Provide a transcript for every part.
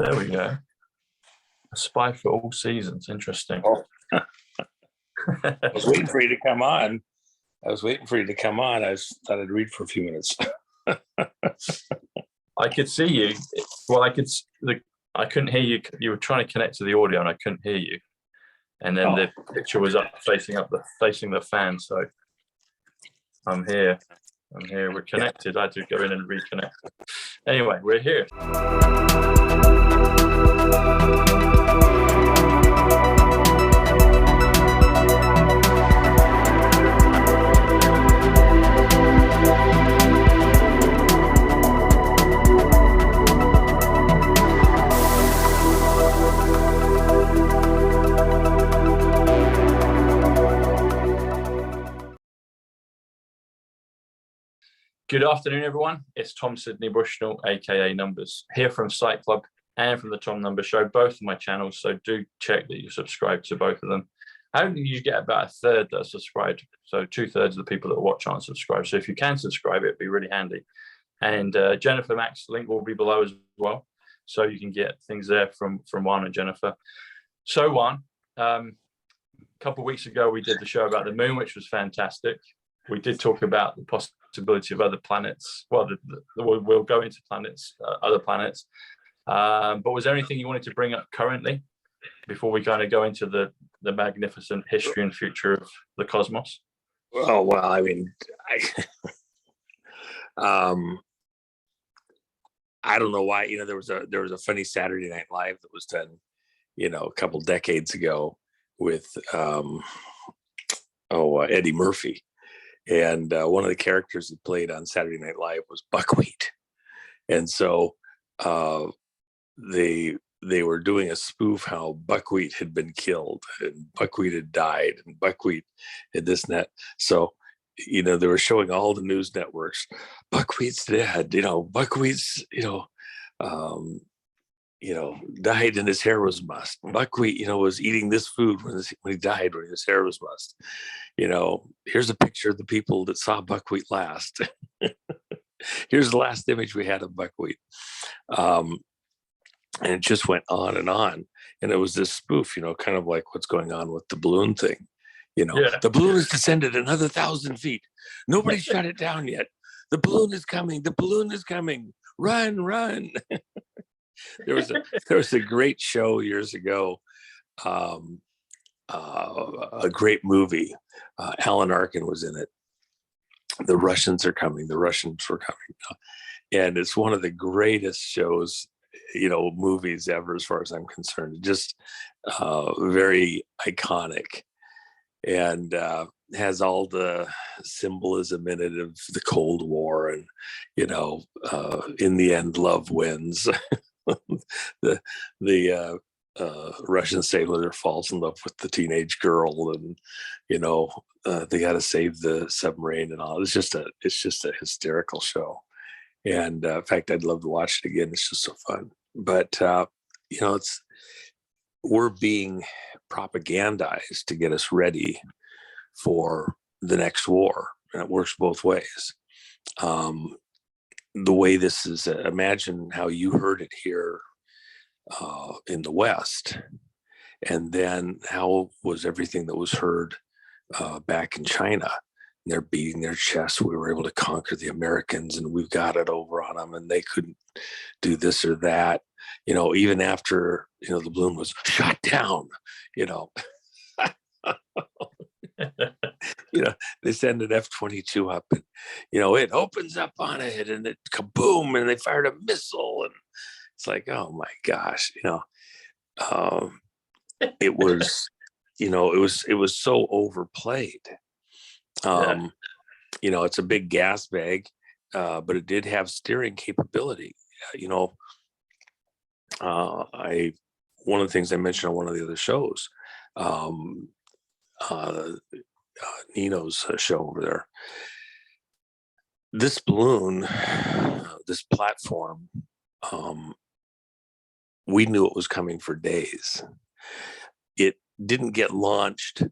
There we go. A spy for all seasons. Interesting. Oh. I was waiting for you to come on. I thought I'd read for a few minutes. I could see you. Well, I couldn't hear you. You were trying to connect to the audio, and I couldn't hear you. And then the picture was facing the fan. So I'm here. We're connected. I had to go in and reconnect. Anyway, we're here. Good afternoon, everyone. It's Tom Sidney Bushnell, aka Numbers, here from Psych Club and from the Tom Numbers Show, both of my channels. So do check that you subscribe to both of them. I only usually get about a third that are subscribed. So 2/3 of the people that watch aren't subscribed. So if you can subscribe, it'd be really handy. And Jennifer Mack's link will be below as well. So you can get things there from Juan and Jennifer. So Juan, a couple of weeks ago, we did the show about the moon, which was fantastic. We did talk about the possibility of other planets. Well, we'll go into other planets. But was there anything you wanted to bring up currently before we kind of go into the magnificent history and future of the cosmos? Oh, well, I mean, I don't know why. There was a funny Saturday Night Live that was done, a couple decades ago with Eddie Murphy. And one of the characters he played on Saturday Night Live was Buckwheat. And so they were doing a spoof how Buckwheat had been killed and Buckwheat had died and Buckwheat had this and that. So, they were showing all the news networks, Buckwheat's dead, Buckwheat's, died and his hair was mussed. Buckwheat, was eating this food when he died, when his hair was mussed. Here's a picture of the people that saw Buckwheat last. Here's the last image we had of Buckwheat. And it just went on. And it was this spoof, kind of like what's going on with the balloon thing. The balloon has descended another 1,000 feet. Nobody shut it down yet. The balloon is coming. The balloon is coming. Run, run. There was a great show years ago, a great movie. Alan Arkin was in it. The Russians are coming. The Russians were coming, and it's one of the greatest shows, movies ever, as far as I'm concerned. Just very iconic, and has all the symbolism in it of the Cold War, and in the end, love wins. the Russian sailor falls in love with the teenage girl, and they got to save the submarine and all. It's just a hysterical show, and in fact, I'd love to watch it again. It's just so fun. But we're being propagandized to get us ready for the next war, and it works both ways. The way this is, imagine how you heard it here in the West, and then how was everything that was heard back in China. And they're beating their chests. We were able to conquer the Americans, and we've got it over on them, and they couldn't do this or that. Even after the balloon was shot down. They send an F-22 up, and it opens up on it, and it kaboom, and they fired a missile, and it's like, oh my gosh, it was, it was so overplayed. It's a big gas bag, but it did have steering capability. One of the things I mentioned on one of the other shows, Nino's show over there. This balloon, this platform, we knew it was coming for days. It didn't get launched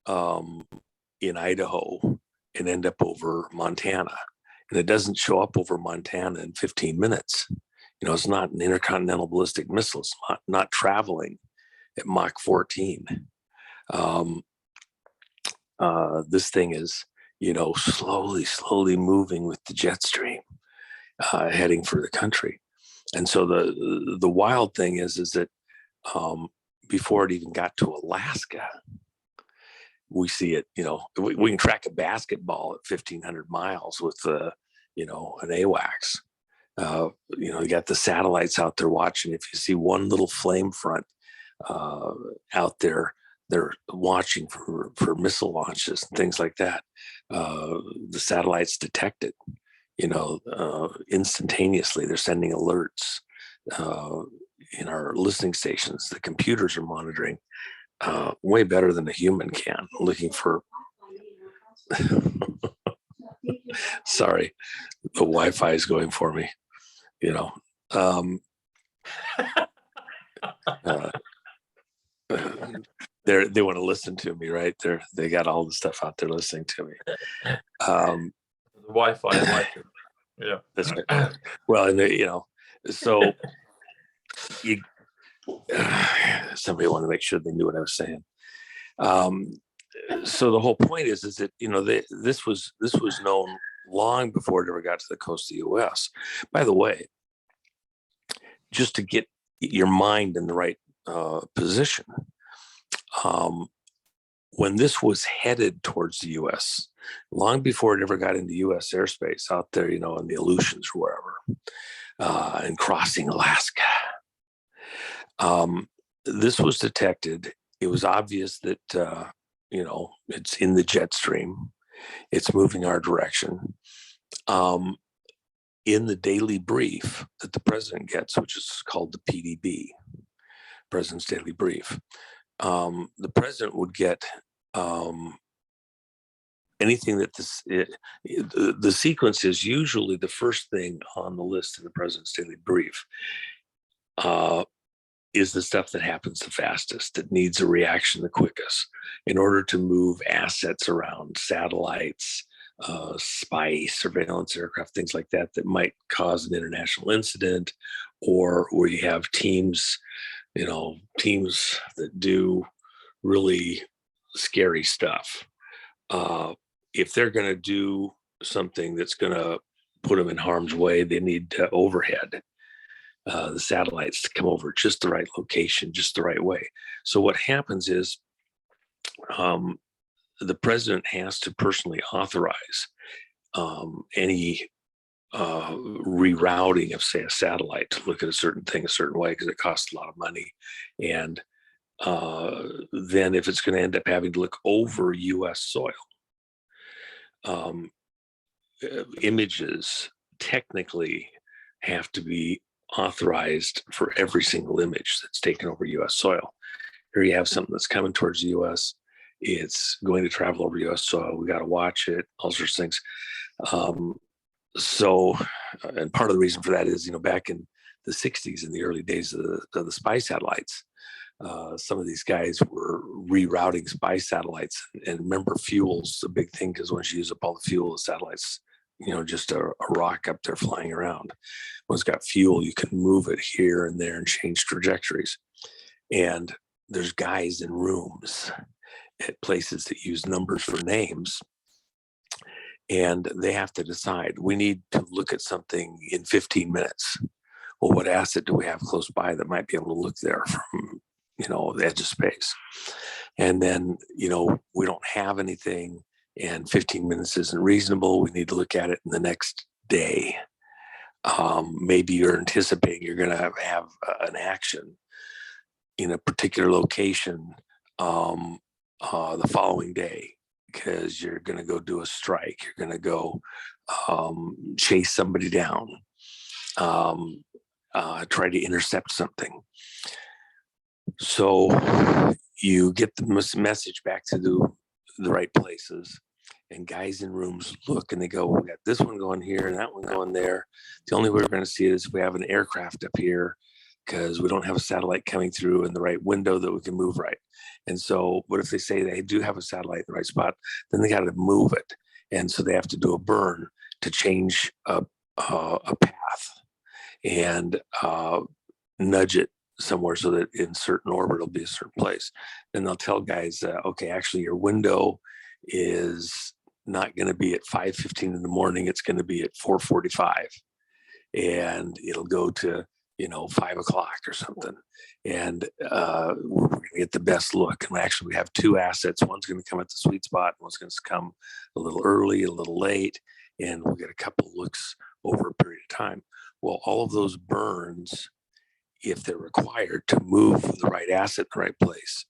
in Idaho and end up over Montana. And it doesn't show up over Montana in 15 minutes. It's not an intercontinental ballistic missile. It's not traveling at Mach 14. This thing is, slowly moving with the jet stream, heading for the country. And so the wild thing is that before it even got to Alaska, we see it, we can track a basketball at 1,500 miles with, an AWACS. You got the satellites out there watching. If you see one little flame front out there, they're watching for missile launches and things like that. The satellites detect it, instantaneously. They're sending alerts in our listening stations. The computers are monitoring way better than a human can, looking for. Sorry, the Wi-Fi is going for me. They want to listen to me, right? They got all the stuff out there listening to me. The Wi-Fi, yeah, that's right. Well, and so you somebody wanted to make sure they knew what I was saying. So the whole point is that this was known long before it ever got to the coast of the U.S. By the way, just to get your mind in the right position, when this was headed towards the U.S., long before it ever got into U.S. airspace out there, in the Aleutians or wherever, and crossing Alaska, this was detected. It was obvious that, it's in the jet stream. It's moving our direction. In the daily brief that the president gets, which is called the PDB, President's Daily Brief, the president would get anything that the sequence is usually the first thing on the list in the President's Daily Brief is the stuff that happens the fastest, that needs a reaction the quickest in order to move assets around, satellites, spy, surveillance aircraft, things like that might cause an international incident, or where you have teams that do really scary stuff. If they're going to do something that's going to put them in harm's way, they need to overhead the satellites to come over just the right location, just the right way. So what happens is the president has to personally authorize any rerouting of, say, a satellite to look at a certain thing a certain way, because it costs a lot of money. And then if it's going to end up having to look over U.S. soil, images technically have to be authorized for every single image that's taken over U.S. soil. Here you have something that's coming towards the U.S. It's going to travel over U.S. soil. We got to watch it, all sorts of things. And part of the reason for that is, back in the 60s, in the early days of the spy satellites, some of these guys were rerouting spy satellites. And remember, fuel's a big thing, because once you use up all the fuel, the satellites, just a rock up there flying around. When it's got fuel, you can move it here and there and change trajectories. And there's guys in rooms at places that use numbers for names, and they have to decide, we need to look at something in 15 minutes. Well, what asset do we have close by that might be able to look there from, the edge of space? And then, we don't have anything, and 15 minutes isn't reasonable. We need to look at it in the next day. Maybe you're anticipating you're going to have an action in a particular location the following day, because you're going to go do a strike. You're going to go chase somebody down, try to intercept something. So you get the message back to the right places, and guys in rooms look and they go, we got this one going here and that one going there. The only way we're going to see it is if we have an aircraft up here, because we don't have a satellite coming through in the right window that we can move right. And so what if they say they do have a satellite in the right spot? Then they got to move it. And so they have to do a burn to change a path. and nudge it somewhere so that in certain orbit it'll be a certain place. Then they'll tell guys, okay, actually your window is not going to be at 5:15 in the morning. It's going to be at 4:45, and it'll go to 5 o'clock or something. And we're going to get the best look. And actually, we have two assets. One's going to come at the sweet spot. One's going to come a little early, a little late, and we'll get a couple looks over a period of time. Well, all of those burns, if they're required to move the right asset in the right place,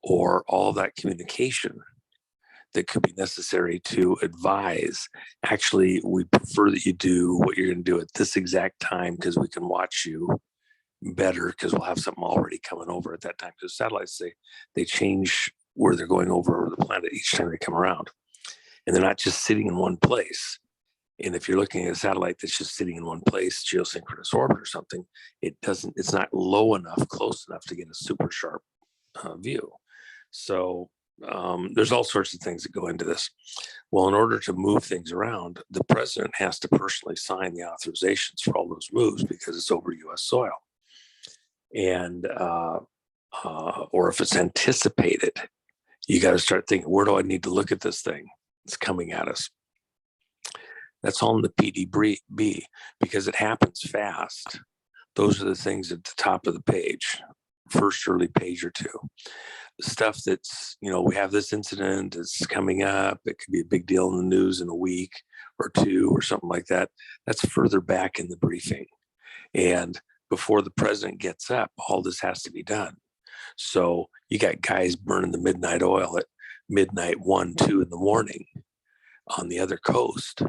or all of that communication that could be necessary to advise, actually, we prefer that you do what you're going to do at this exact time because we can watch you better because we'll have something already coming over at that time. Because satellites, they change where they're going over the planet each time they come around. And they're not just sitting in one place. And if you're looking at a satellite that's just sitting in one place, geosynchronous orbit or something, it's not low enough, close enough to get a super sharp view. So there's all sorts of things that go into this. Well, in order to move things around, the president has to personally sign the authorizations for all those moves because it's over U.S. soil. And, or if it's anticipated, you got to start thinking, where do I need to look at this thing? It's coming at us. That's all in the PDB because it happens fast. Those are the things at the top of the page, first early page or two. Stuff that's, we have this incident, it's coming up, it could be a big deal in the news in a week or two or something like that. That's further back in the briefing. And before the president gets up, all this has to be done. So you got guys burning the midnight oil at midnight, 1, 2 in the morning on the other coast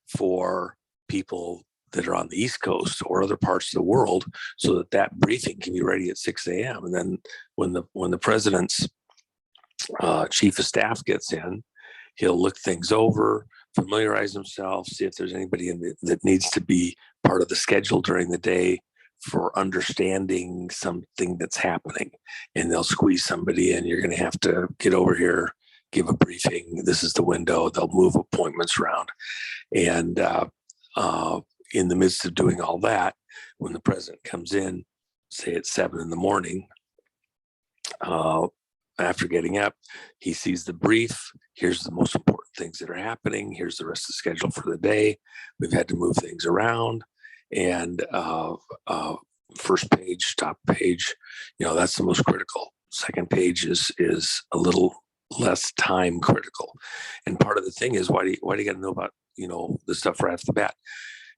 for people that are on the East Coast or other parts of the world, so that briefing can be ready at 6 a.m. And then when the president's chief of staff gets in, he'll look things over, familiarize himself, see if there's anybody that needs to be part of the schedule during the day for understanding something that's happening. And they'll squeeze somebody in. You're going to have to get over here, give a briefing. This is the window. They'll move appointments around. And in the midst of doing all that, when the president comes in, say at 7 in the morning, after getting up, he sees the brief. Here's the most important things that are happening. Here's the rest of the schedule for the day. We've had to move things around. And first page, top page, that's the most critical. Second page is a little less time critical. And part of the thing is, why do you got to know about, the stuff right off the bat?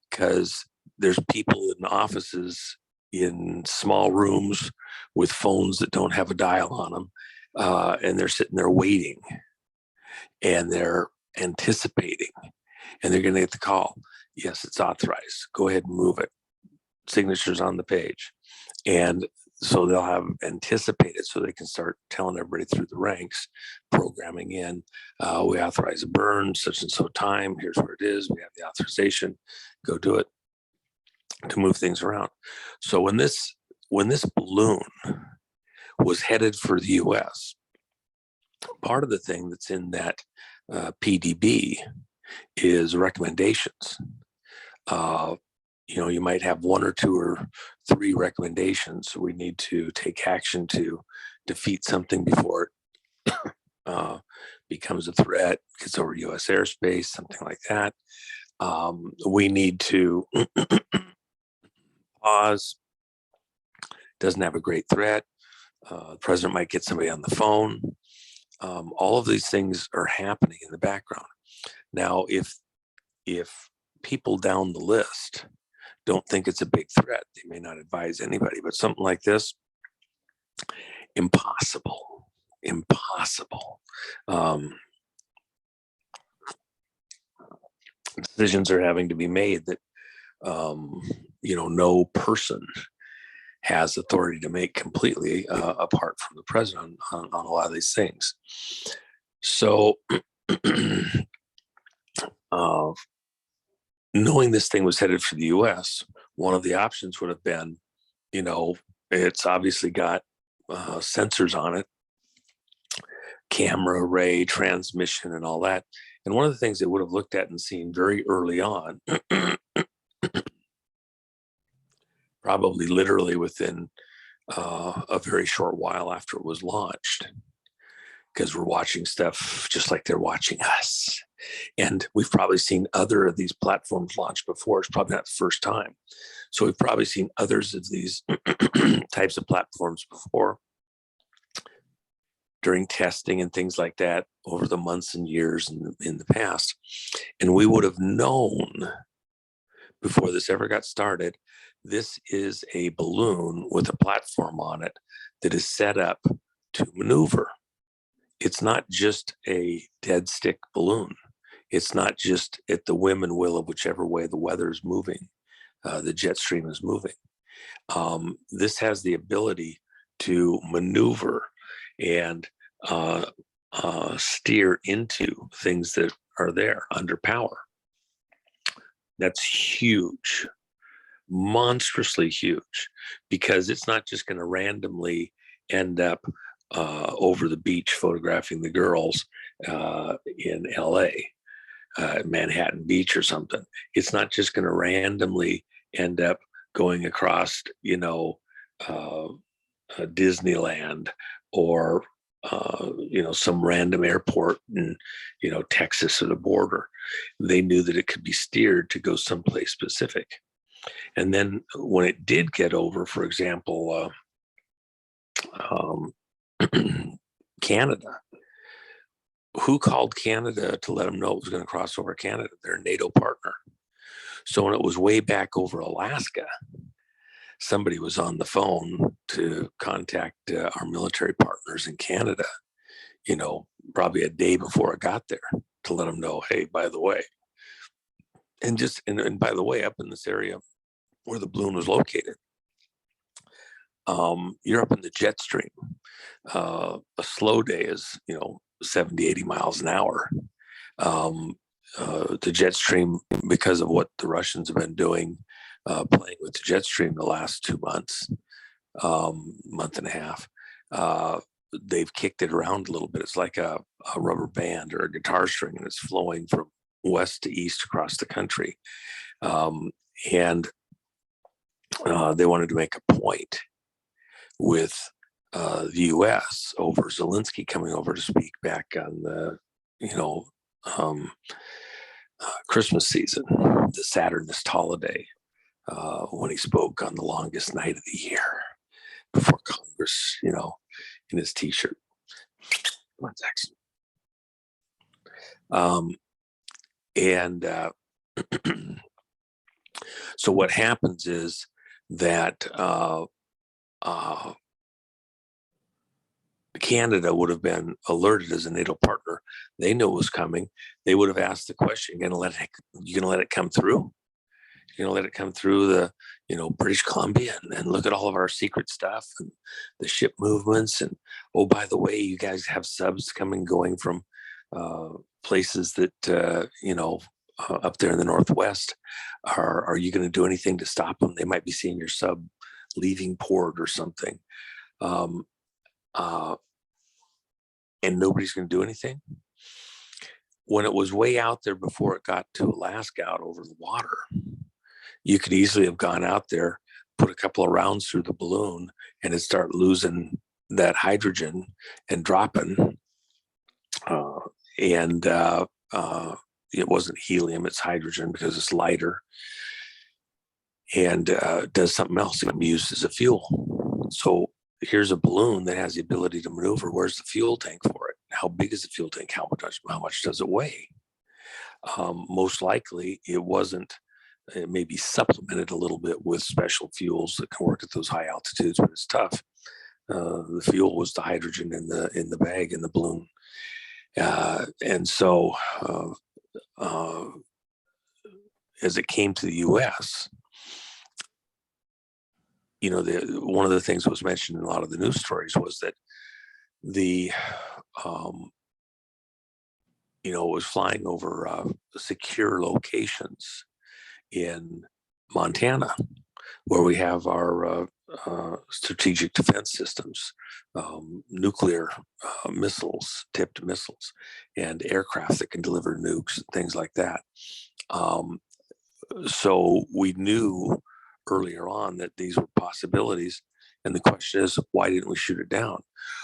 Because there's people in offices in small rooms with phones that don't have a dial on them. And they're sitting there waiting and they're anticipating and they're going to get the call. Yes, it's authorized. Go ahead and move it. Signatures on the page. And so they'll have anticipated so they can start telling everybody through the ranks, programming in, we authorize a burn, such and so time, here's where it is, we have the authorization, go do it, to move things around. So when this balloon was headed for the US, part of the thing that's in that PDB is recommendations. You might have 1 or 2 or 3 recommendations. We need to take action to defeat something before it becomes a threat, gets over U.S. airspace, something like that. We need to pause. Doesn't have a great threat. The president might get somebody on the phone. All of these things are happening in the background. Now, if people down the list don't think it's a big threat, they may not advise anybody, but something like this, impossible. Decisions are having to be made that, no person has authority to make completely apart from the president on a lot of these things. So knowing this thing was headed for the US, one of the options would have been, it's obviously got sensors on it, camera array, transmission, and all that. And one of the things they would have looked at and seen very early on probably literally within a very short while after it was launched, because we're watching stuff just like they're watching us. And we've probably seen other of these platforms launch before. It's probably not the first time. So we've probably seen others of these types of platforms before during testing and things like that over the months and years in the past. And we would have known before this ever got started, this is a balloon with a platform on it that is set up to maneuver. It's not just a dead stick balloon. It's not just at the whim and will of whichever way the weather is moving, the jet stream is moving. This has the ability to maneuver and steer into things that are there under power. That's huge, monstrously huge, because it's not just going to randomly end up over the beach photographing the girls in LA, Manhattan Beach or something. It's not just going to randomly end up going across, Disneyland or some random airport in Texas or the border. They knew that it could be steered to go someplace specific. And then when it did get over, for example, Canada, who called Canada to let them know it was going to cross over Canada? They're a NATO partner. So when it was way back over Alaska, somebody was on the phone to contact our military partners in Canada, probably a day before it got there, to let them know, hey, by the way, and by the way, up in this area where the balloon was located, you're up in the jet stream. A slow day is, 70, 80 miles an hour. The jet stream, because of what the Russians have been doing, playing with the jet stream the last 2 months, month and a half, they've kicked it around a little bit. It's like a rubber band or a guitar string, and it's flowing from west to east across the country. And they wanted to make a point with the U.S. over Zelensky coming over to speak back on the, Christmas season, the Saturnist holiday, when he spoke on the longest night of the year before Congress, in his T-shirt. One second. So what happens is that Canada would have been alerted as a NATO partner. They knew it was coming. They would have asked the question, you gonna let it come through? You're gonna let it come through the, British Columbia and look at all of our secret stuff and the ship movements. And, oh, by the way, you guys have subs coming, going from places that, up there in the Northwest. Are you going to do anything to stop them? They might be seeing your sub leaving port or something. And nobody's going to do anything. When it was way out there before it got to Alaska, out over the water, you could easily have gone out there, put a couple of rounds through the balloon, and it start losing that hydrogen and dropping. It wasn't helium, it's hydrogen because it's lighter, and does something else. It can be used as a fuel. So here's a balloon that has the ability to maneuver. Where's the fuel tank for it? How big is the fuel tank? How much does it weigh? Most likely it wasn't. It may be supplemented a little bit with special fuels that can work at those high altitudes, but it's tough. The fuel was the hydrogen in the bag in the balloon, and so as it came to the U.S., one of the things that was mentioned in a lot of the news stories was that the it was flying over secure locations in Montana, where we have our strategic defense systems, nuclear missiles, tipped missiles, and aircraft that can deliver nukes, things like that. So we knew earlier on that these were possibilities. And the question is, why didn't we shoot it down?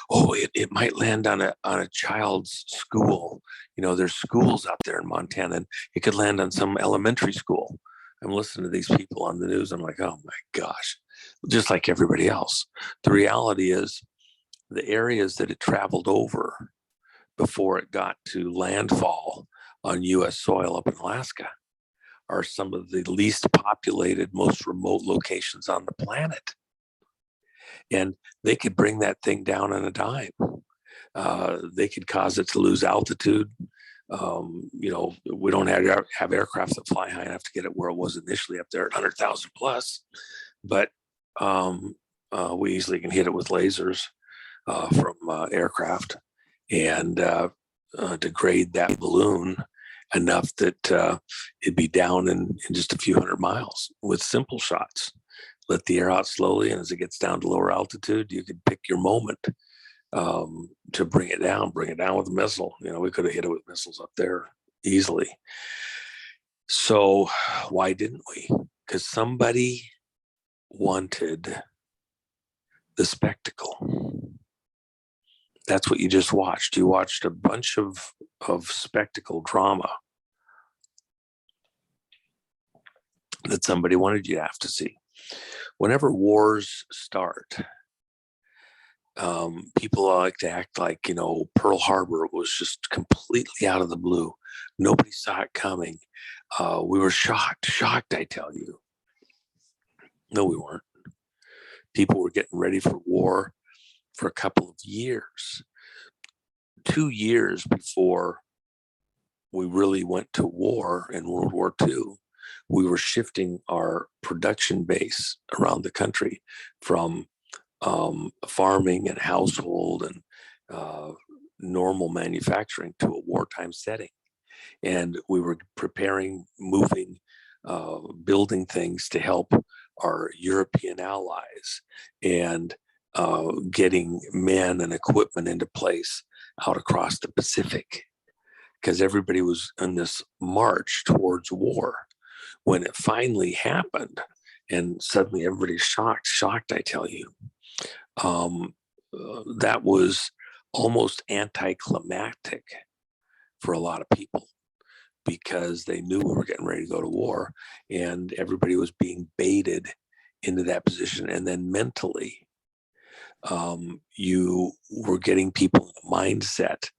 Oh, it might land on a child's school. You know, there's schools out there in Montana, and it could land on some elementary school. I'm listening to these people on the news. I'm like, oh my gosh, just like everybody else. The reality is the areas that it traveled over before it got to landfall on US soil up in Alaska are some of the least populated, most remote locations on the planet. And they could bring that thing down on a dime. They could cause it to lose altitude. You know, we don't have aircraft that fly high enough to get it where it was initially up there at 100,000 plus, but we easily can hit it with lasers from aircraft and degrade that balloon enough that it'd be down in just a few hundred miles with simple shots. Let the air out slowly, and as it gets down to lower altitude, you could pick your moment to bring it down with a missile. You know, we could have hit it with missiles up there easily. So why didn't we? Because somebody wanted the spectacle. That's what you just watched. You watched a bunch of spectacle drama that somebody wanted you to have to see. Whenever wars start, people like to act like, you know, Pearl Harbor was just completely out of the blue. Nobody saw it coming. We were shocked, I tell you. No, we weren't. People were getting ready for war for a couple of years. 2 years before we really went to war in World War II, we were shifting our production base around the country from farming and household and normal manufacturing to a wartime setting. And we were preparing, moving, building things to help our European allies and getting men and equipment into place out across the Pacific, because everybody was on this march towards war. When it finally happened, and suddenly everybody's shocked, I tell you, that was almost anticlimactic for a lot of people, because they knew we were getting ready to go to war, and everybody was being baited into that position. And then mentally, you were getting people in a mindset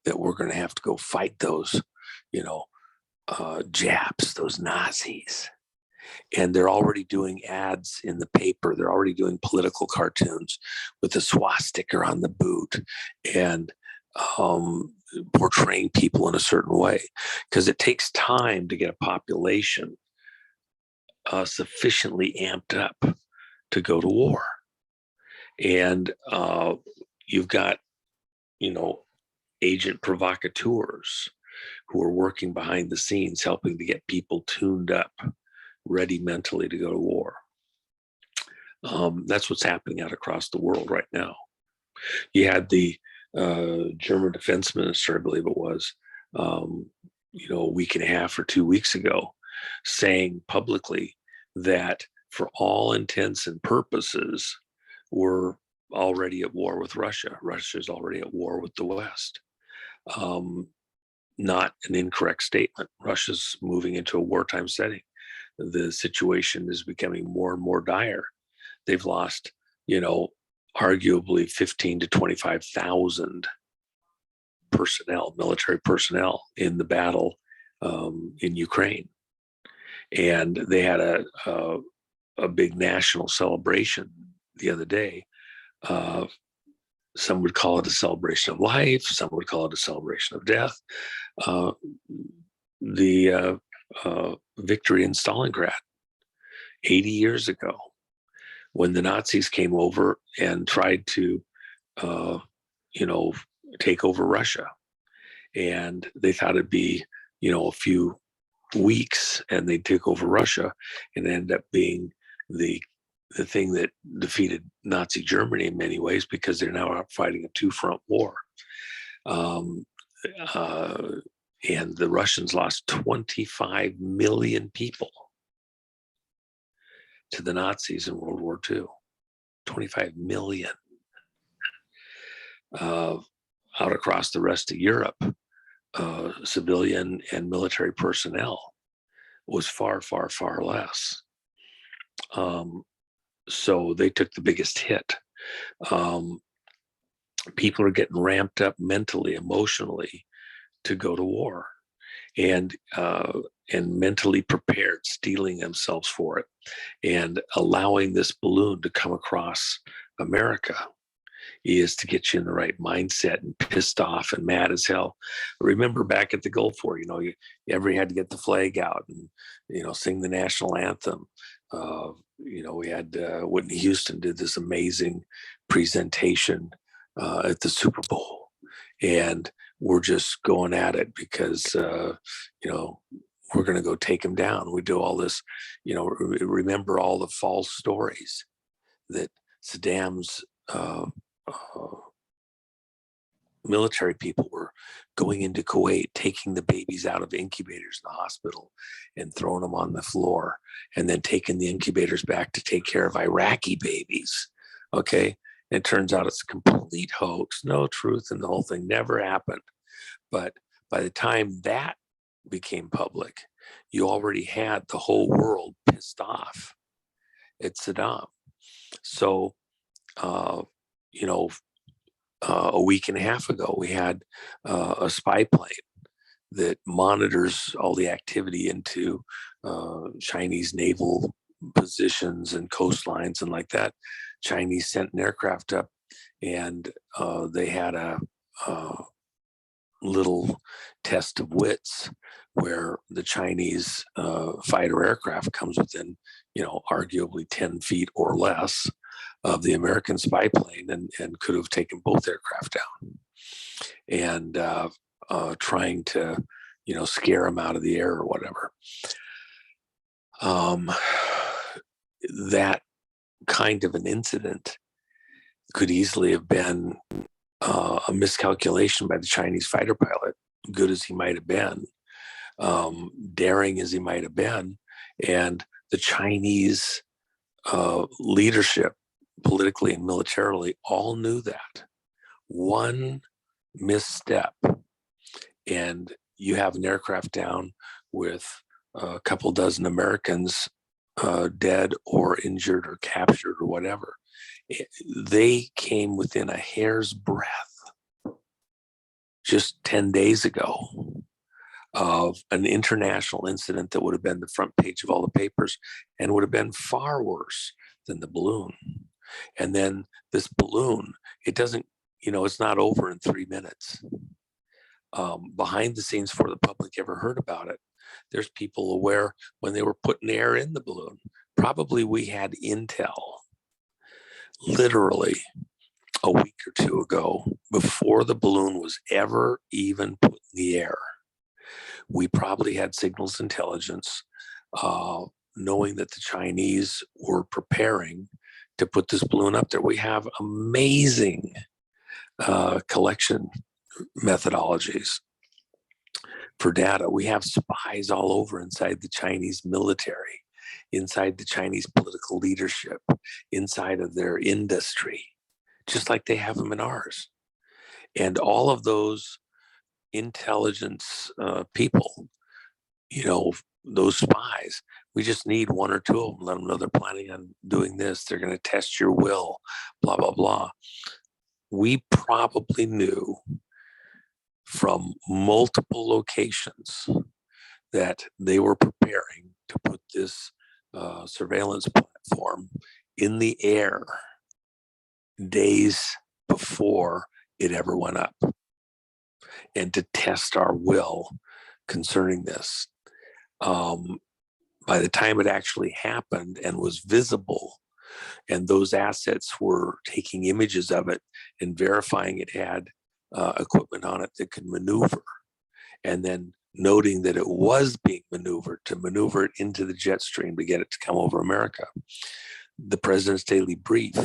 that we're going to have to go fight those, you know, Japs, those Nazis. And they're already doing ads in the paper. They're already doing political cartoons with the swastika on the boot and portraying people in a certain way, because it takes time to get a population sufficiently amped up to go to war. And you've got, you know, agent provocateurs who are working behind the scenes, helping to get people tuned up, ready mentally to go to war. That's what's happening out across the world right now. You had the German defense minister, I believe it was, you know, a week and a half or 2 weeks ago, saying publicly that for all intents and purposes, we're already at war with Russia. Russia's already at war with the West. Not an incorrect statement. Russia's moving into a wartime setting. The situation is becoming more and more dire. They've lost, you know, arguably 15 to 25,000 personnel, military personnel in the battle in Ukraine. And they had a big national celebration the other day. Some would call it a celebration of life. Some would call it a celebration of death. The victory in Stalingrad 80 years ago, when the Nazis came over and tried to, you know, take over Russia. And they thought it'd be, you know, a few weeks and they'd take over Russia, and end up being the thing that defeated Nazi Germany in many ways, because they're now out fighting a two-front war. And the Russians lost 25 million people. to the Nazis in World War II. 25 million. Out across the rest of Europe, civilian and military personnel was far, far, far less. So they took the biggest hit. People are getting ramped up mentally, emotionally to go to war, and mentally prepared, steeling themselves for it, and allowing this balloon to come across America is to get you in the right mindset and pissed off and mad as hell. Remember back at the Gulf War, you ever had to get the flag out and, sing the national anthem. We had Whitney Houston did this amazing presentation at the Super Bowl, and we're just going at it because, we're going to go take him down. We do all this, remember all the false stories that Saddam's military people were going into Kuwait, taking the babies out of incubators in the hospital and throwing them on the floor, and then taking the incubators back to take care of Iraqi babies. Okay. And it turns out it's a complete hoax, no truth, and the whole thing never happened. But by the time that became public, you already had the whole world pissed off at Saddam. So, a week and a half ago, we had a spy plane that monitors all the activity into Chinese naval positions and coastlines and like that. Chinese sent an aircraft up, and they had a little test of wits where the Chinese fighter aircraft comes within, arguably 10 feet or less of the American spy plane, and could have taken both aircraft down, and trying to, scare them out of the air or whatever. That kind of an incident could easily have been a miscalculation by the Chinese fighter pilot, good as he might have been, daring as he might have been. And the Chinese leadership, politically and militarily, all knew that. One misstep, and you have an aircraft down with a couple dozen Americans dead or injured or captured or whatever. They came within a hair's breadth just 10 days ago of an international incident that would have been the front page of all the papers and would have been far worse than the balloon. And then this balloon, it doesn't, it's not over in 3 minutes. Behind the scenes, before the public ever heard about it, there's people aware when they were putting air in the balloon. Probably we had intel literally a week or two ago, before the balloon was ever even put in the air. We probably had signals intelligence, knowing that the Chinese were preparing to put this balloon up there. We have amazing collection methodologies for data. We have spies all over inside the Chinese military, inside the Chinese political leadership, inside of their industry, just like they have them in ours. And all of those intelligence people, those spies, we just need one or two of them, let them know they're planning on doing this. They're going to test your will, blah, blah, blah. We probably knew from multiple locations that they were preparing to put this surveillance platform in the air days before it ever went up, and to test our will concerning this. By the time it actually happened and was visible, and those assets were taking images of it and verifying it had equipment on it that could maneuver, and then noting that it was being maneuvered to maneuver it into the jet stream to get it to come over America. The President's Daily Brief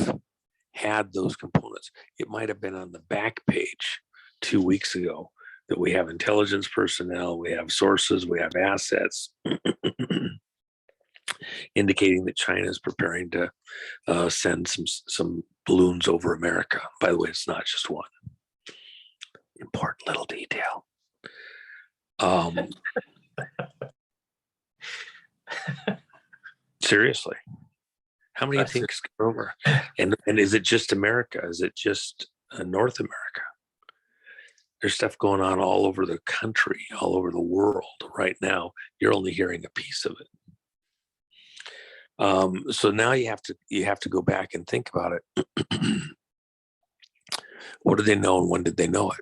had those components. It might have been on the back page 2 weeks ago that we have intelligence personnel, we have sources, we have assets indicating that China is preparing to send some balloons over America. By the way, it's not just one. Important little detail. Seriously, how many things go over? And is it just America? Is it just North America? There's stuff going on all over the country, all over the world right now. You're only hearing a piece of it. So now you have to go back and think about it. What did they know and when did they know it?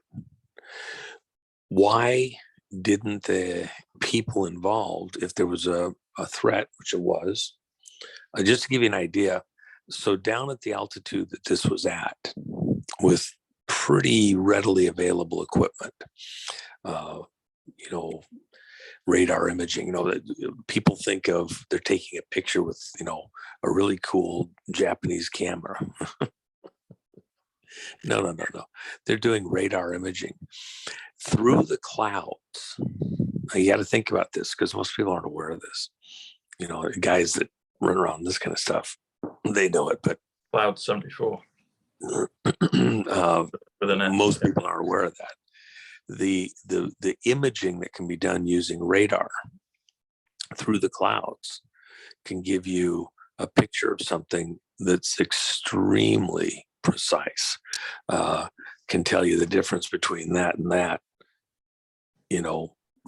Why didn't the people involved, if there was a threat, which it was, just to give you an idea, so down at the altitude that this was at, with pretty readily available equipment, radar imaging, people think of, they're taking a picture with, a really cool Japanese camera. No. They're doing radar imaging through the clouds. Now, you got to think about this because most people aren't aware of this. Guys that run around this kind of stuff, they know it, but Cloud 74. Most people aren't aware of that. The imaging that can be done using radar through the clouds can give you a picture of something that's extremely precise, can tell you the difference between that and that,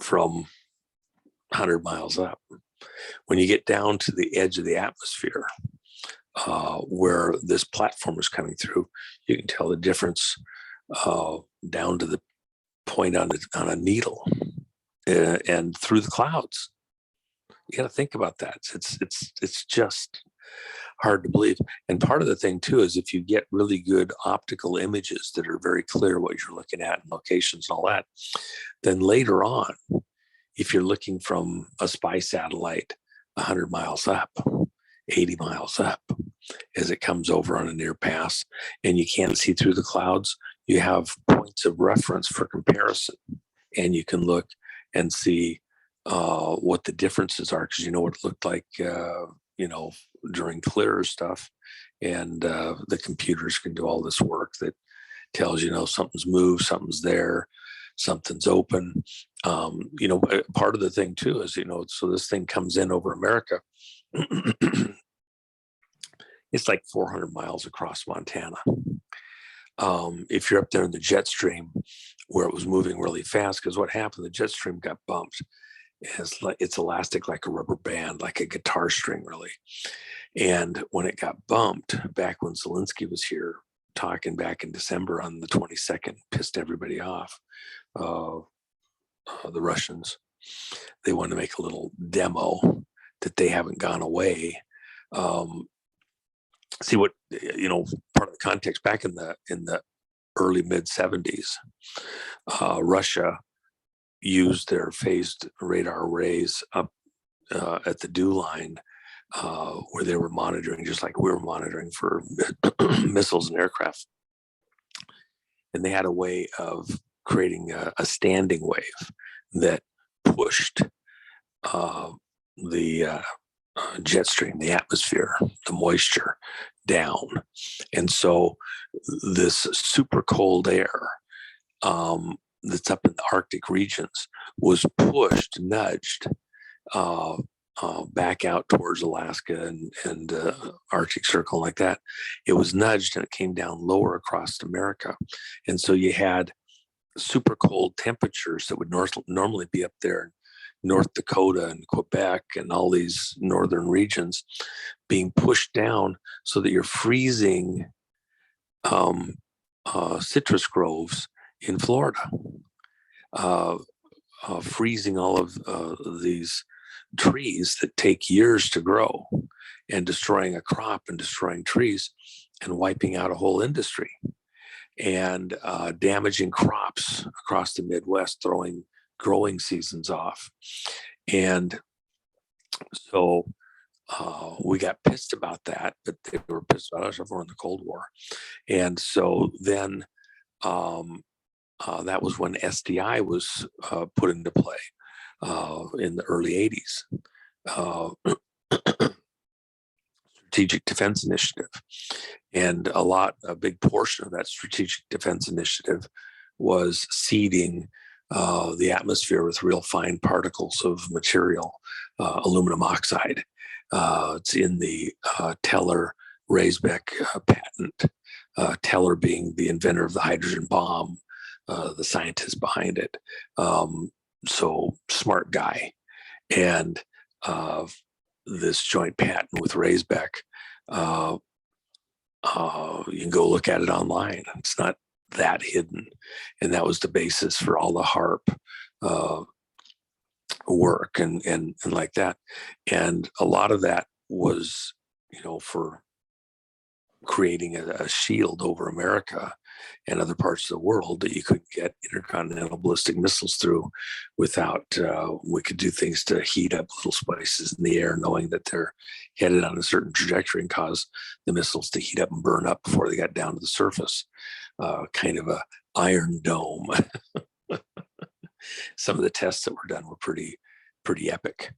from 100 miles up. When you get down to the edge of the atmosphere, where this platform is coming through, you can tell the difference down to the point on a needle, and through the clouds. You got to think about that. It's just hard to believe. And part of the thing too is if you get really good optical images that are very clear what you're looking at and locations and all that, then later on, if you're looking from a spy satellite 100 miles up, 80 miles up, as it comes over on a near pass and you can't see through the clouds, you have points of reference for comparison, and you can look and see what the differences are, because you know what it looked like during clearer stuff, and the computers can do all this work that tells something's moved, something's there, something's open. Part of the thing too is so this thing comes in over America. It's like 400 miles across Montana. If you're up there in the jet stream where it was moving really fast, because what happened, the jet stream got bumped. It's elastic like a rubber band, like a guitar string, really. And when it got bumped, back when Zelensky was here talking back in December on the 22nd, pissed everybody off. The Russians, they wanted to make a little demo that they haven't gone away. See what, part of the context back in the early mid 70s, Russia used their phased radar arrays up at the dew line, where they were monitoring, just like we were monitoring for missiles and aircraft. And they had a way of creating a standing wave that pushed the jet stream, the atmosphere, the moisture down. And so this super cold air that's up in the Arctic regions was pushed, nudged back out towards Alaska and Arctic Circle like that. It was nudged and it came down lower across America. And so you had super cold temperatures that would normally be up there in North Dakota and Quebec and all these northern regions being pushed down, so that you're freezing citrus groves in Florida, freezing all of these trees that take years to grow, and destroying a crop and destroying trees and wiping out a whole industry, and damaging crops across the Midwest, throwing growing seasons off. And so we got pissed about that, but they were pissed about us over in the Cold War. And so then that was when SDI was put into play in the early 80s. Strategic Defense Initiative. And a big portion of that Strategic Defense Initiative was seeding the atmosphere with real fine particles of material, aluminum oxide. It's in the Teller-Raisbeck patent, Teller being the inventor of the hydrogen bomb, the scientist behind it. So smart guy. And this joint patent with Raisbeck, you can go look at it online. It's not that hidden. And that was the basis for all the HARP work and like that. And a lot of that was, for creating a shield over America and other parts of the world that you could get intercontinental ballistic missiles through without, we could do things to heat up little spices in the air, knowing that they're headed on a certain trajectory and cause the missiles to heat up and burn up before they got down to the surface. Kind of a Iron Dome. Some of the tests that were done were pretty epic.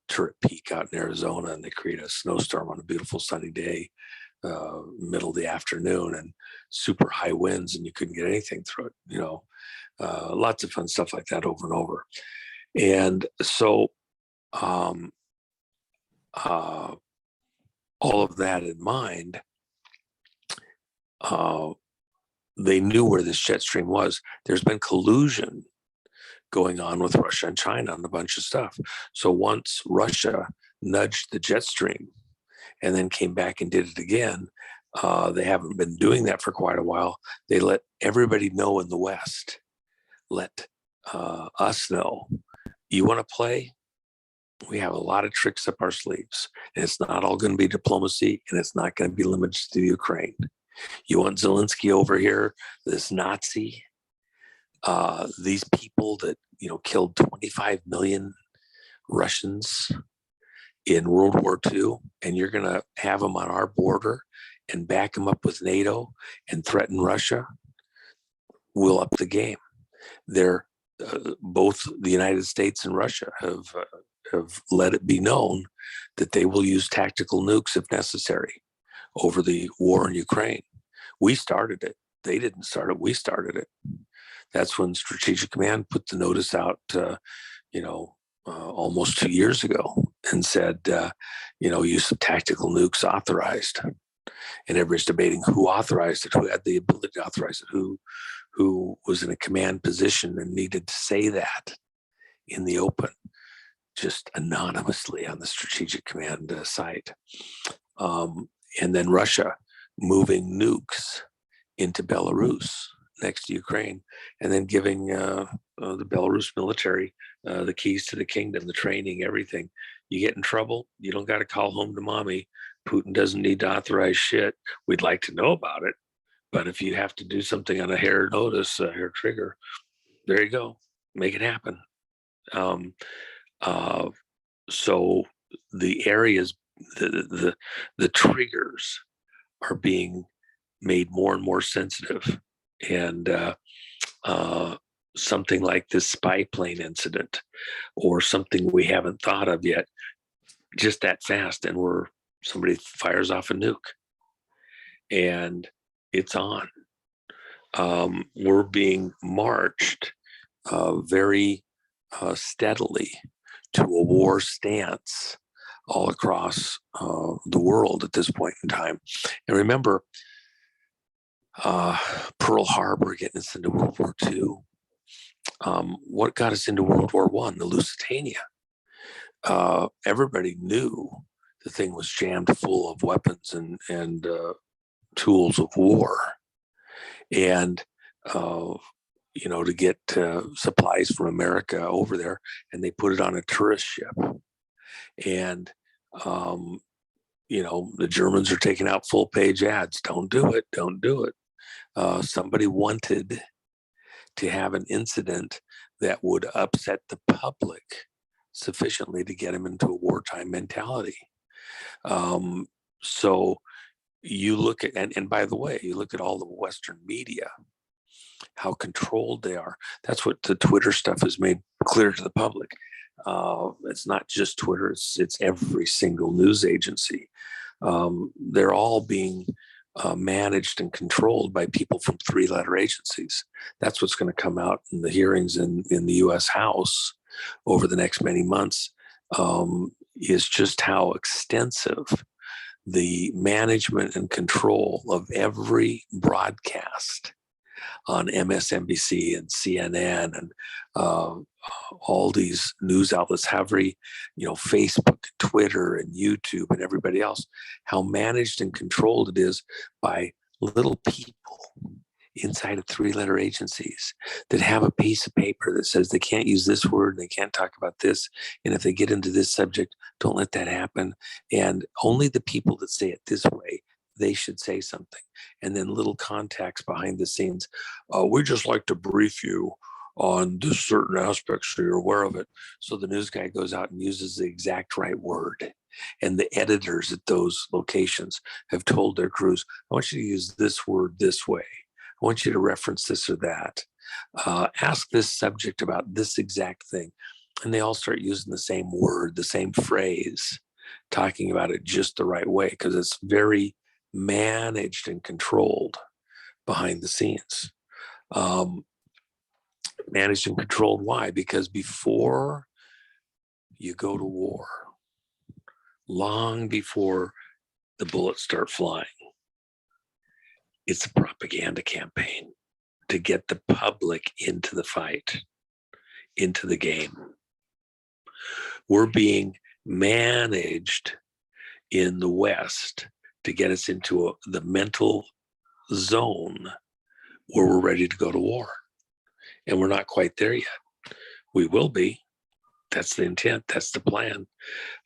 Turret Peak out in Arizona, and they create a snowstorm on a beautiful sunny day, middle of the afternoon, and super high winds, and you couldn't get anything through it. Lots of fun stuff like that over and over. And so all of that in mind, they knew where this jet stream was. There's been collusion going on with Russia and China on a bunch of stuff. So once Russia nudged the jet stream and then came back and did it again, they haven't been doing that for quite a while. They let everybody know in the West, let us know, you want to play? We have a lot of tricks up our sleeves, and it's not all going to be diplomacy, and it's not going to be limited to Ukraine. You want Zelensky over here, this Nazi, these people that killed 25 million Russians in World War II, and you're going to have them on our border and back them up with NATO and threaten Russia? We'll up the game. They're both the United States and Russia have let it be known that they will use tactical nukes if necessary over the war in Ukraine. We started it. They didn't start it. We started it. That's when Strategic Command put the notice out, almost 2 years ago, and said, use of tactical nukes authorized. And everybody's debating who authorized it, who had the ability to authorize it, who was in a command position and needed to say that in the open, just anonymously on the Strategic Command site. And then Russia moving nukes into Belarus next to Ukraine, and then giving the Belarus military the keys to the kingdom, the training, everything. You get in trouble, you don't got to call home to mommy. Putin doesn't need to authorize shit. We'd like to know about it, but if you have to do something on a hair notice, a hair trigger, there you go, make it happen. So the areas, the triggers are being made more and more sensitive, and something like this spy plane incident, or something we haven't thought of yet, just that fast, and somebody fires off a nuke, and it's on. We're being marched very steadily to a war stance all across the world at this point in time. And remember, Pearl Harbor getting us into World War II. What got us into World War I? The Lusitania. Everybody knew the thing was jammed full of weapons and tools of war. And, to get supplies from America over there, and they put it on a tourist ship. And, the Germans are taking out full page ads. Don't do it. Don't do it. Somebody wanted to have an incident that would upset the public sufficiently to get them into a wartime mentality. So you look at, and by the way, you look at all the Western media, how controlled they are. That's what the Twitter stuff has made clear to the public. It's not just Twitter, it's every single news agency. They're all being managed and controlled by people from three-letter agencies. That's what's going to come out in the hearings in the U.S. House over the next many months, is just how extensive the management and control of every broadcast on MSNBC and CNN and all these news outlets, Facebook, Twitter, and YouTube, and everybody else, how managed and controlled it is by little people inside of three-letter agencies that have a piece of paper that says they can't use this word, they can't talk about this, and if they get into this subject, don't let that happen. And only the people that say it this way, they should say something. And then little contacts behind the scenes. We just like to brief you on this certain aspect so you're aware of it. So the news guy goes out and uses the exact right word. And the editors at those locations have told their crews, I want you to use this word this way. I want you to reference this or that. Ask this subject about this exact thing. And they all start using the same word, the same phrase, talking about it just the right way, because it's very managed and controlled behind the scenes. Managed and controlled. Why? Because before you go to war, long before the bullets start flying, it's a propaganda campaign to get the public into the fight, into the game. We're being managed in the West to get us into the mental zone where we're ready to go to war. And we're not quite there yet. We will be. That's the intent. That's the plan,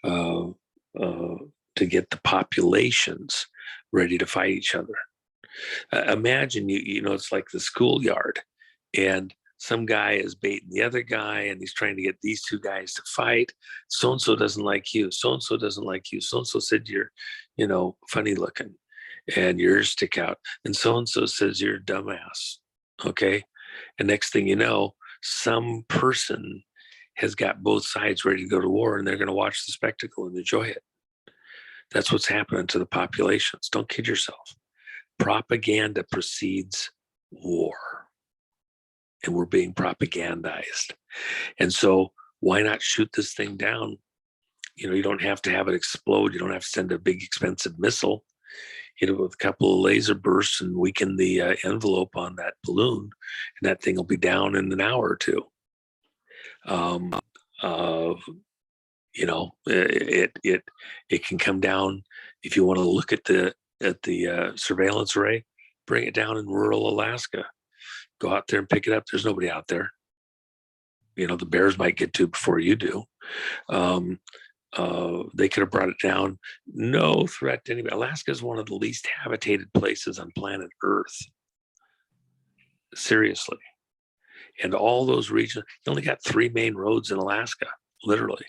to get the populations ready to fight each other. Imagine, it's like the schoolyard, and some guy is baiting the other guy, and he's trying to get these two guys to fight. So-and-so doesn't like you. So-and-so doesn't like you. So-and-so said you're, funny looking and your ears stick out. And so-and-so says you're a dumbass. Okay. And next thing you know, some person has got both sides ready to go to war, and they're going to watch the spectacle and enjoy it. That's what's happening to the populations. Don't kid yourself. Propaganda precedes war, and we're being propagandized. And so why not shoot this thing down? You don't have to have it explode. You don't have to send a big expensive missile. Hit it with a couple of laser bursts and weaken the envelope on that balloon, and that thing will be down in an hour or two. It can come down. If you want to look at the surveillance array, bring it down in rural Alaska. Go out there and pick it up. There's nobody out there. The bears might get to it before you do. They could have brought it down. No threat to anybody. Alaska is one of the least habitated places on planet Earth. Seriously. And all those regions, you only got 3 main roads in Alaska, literally.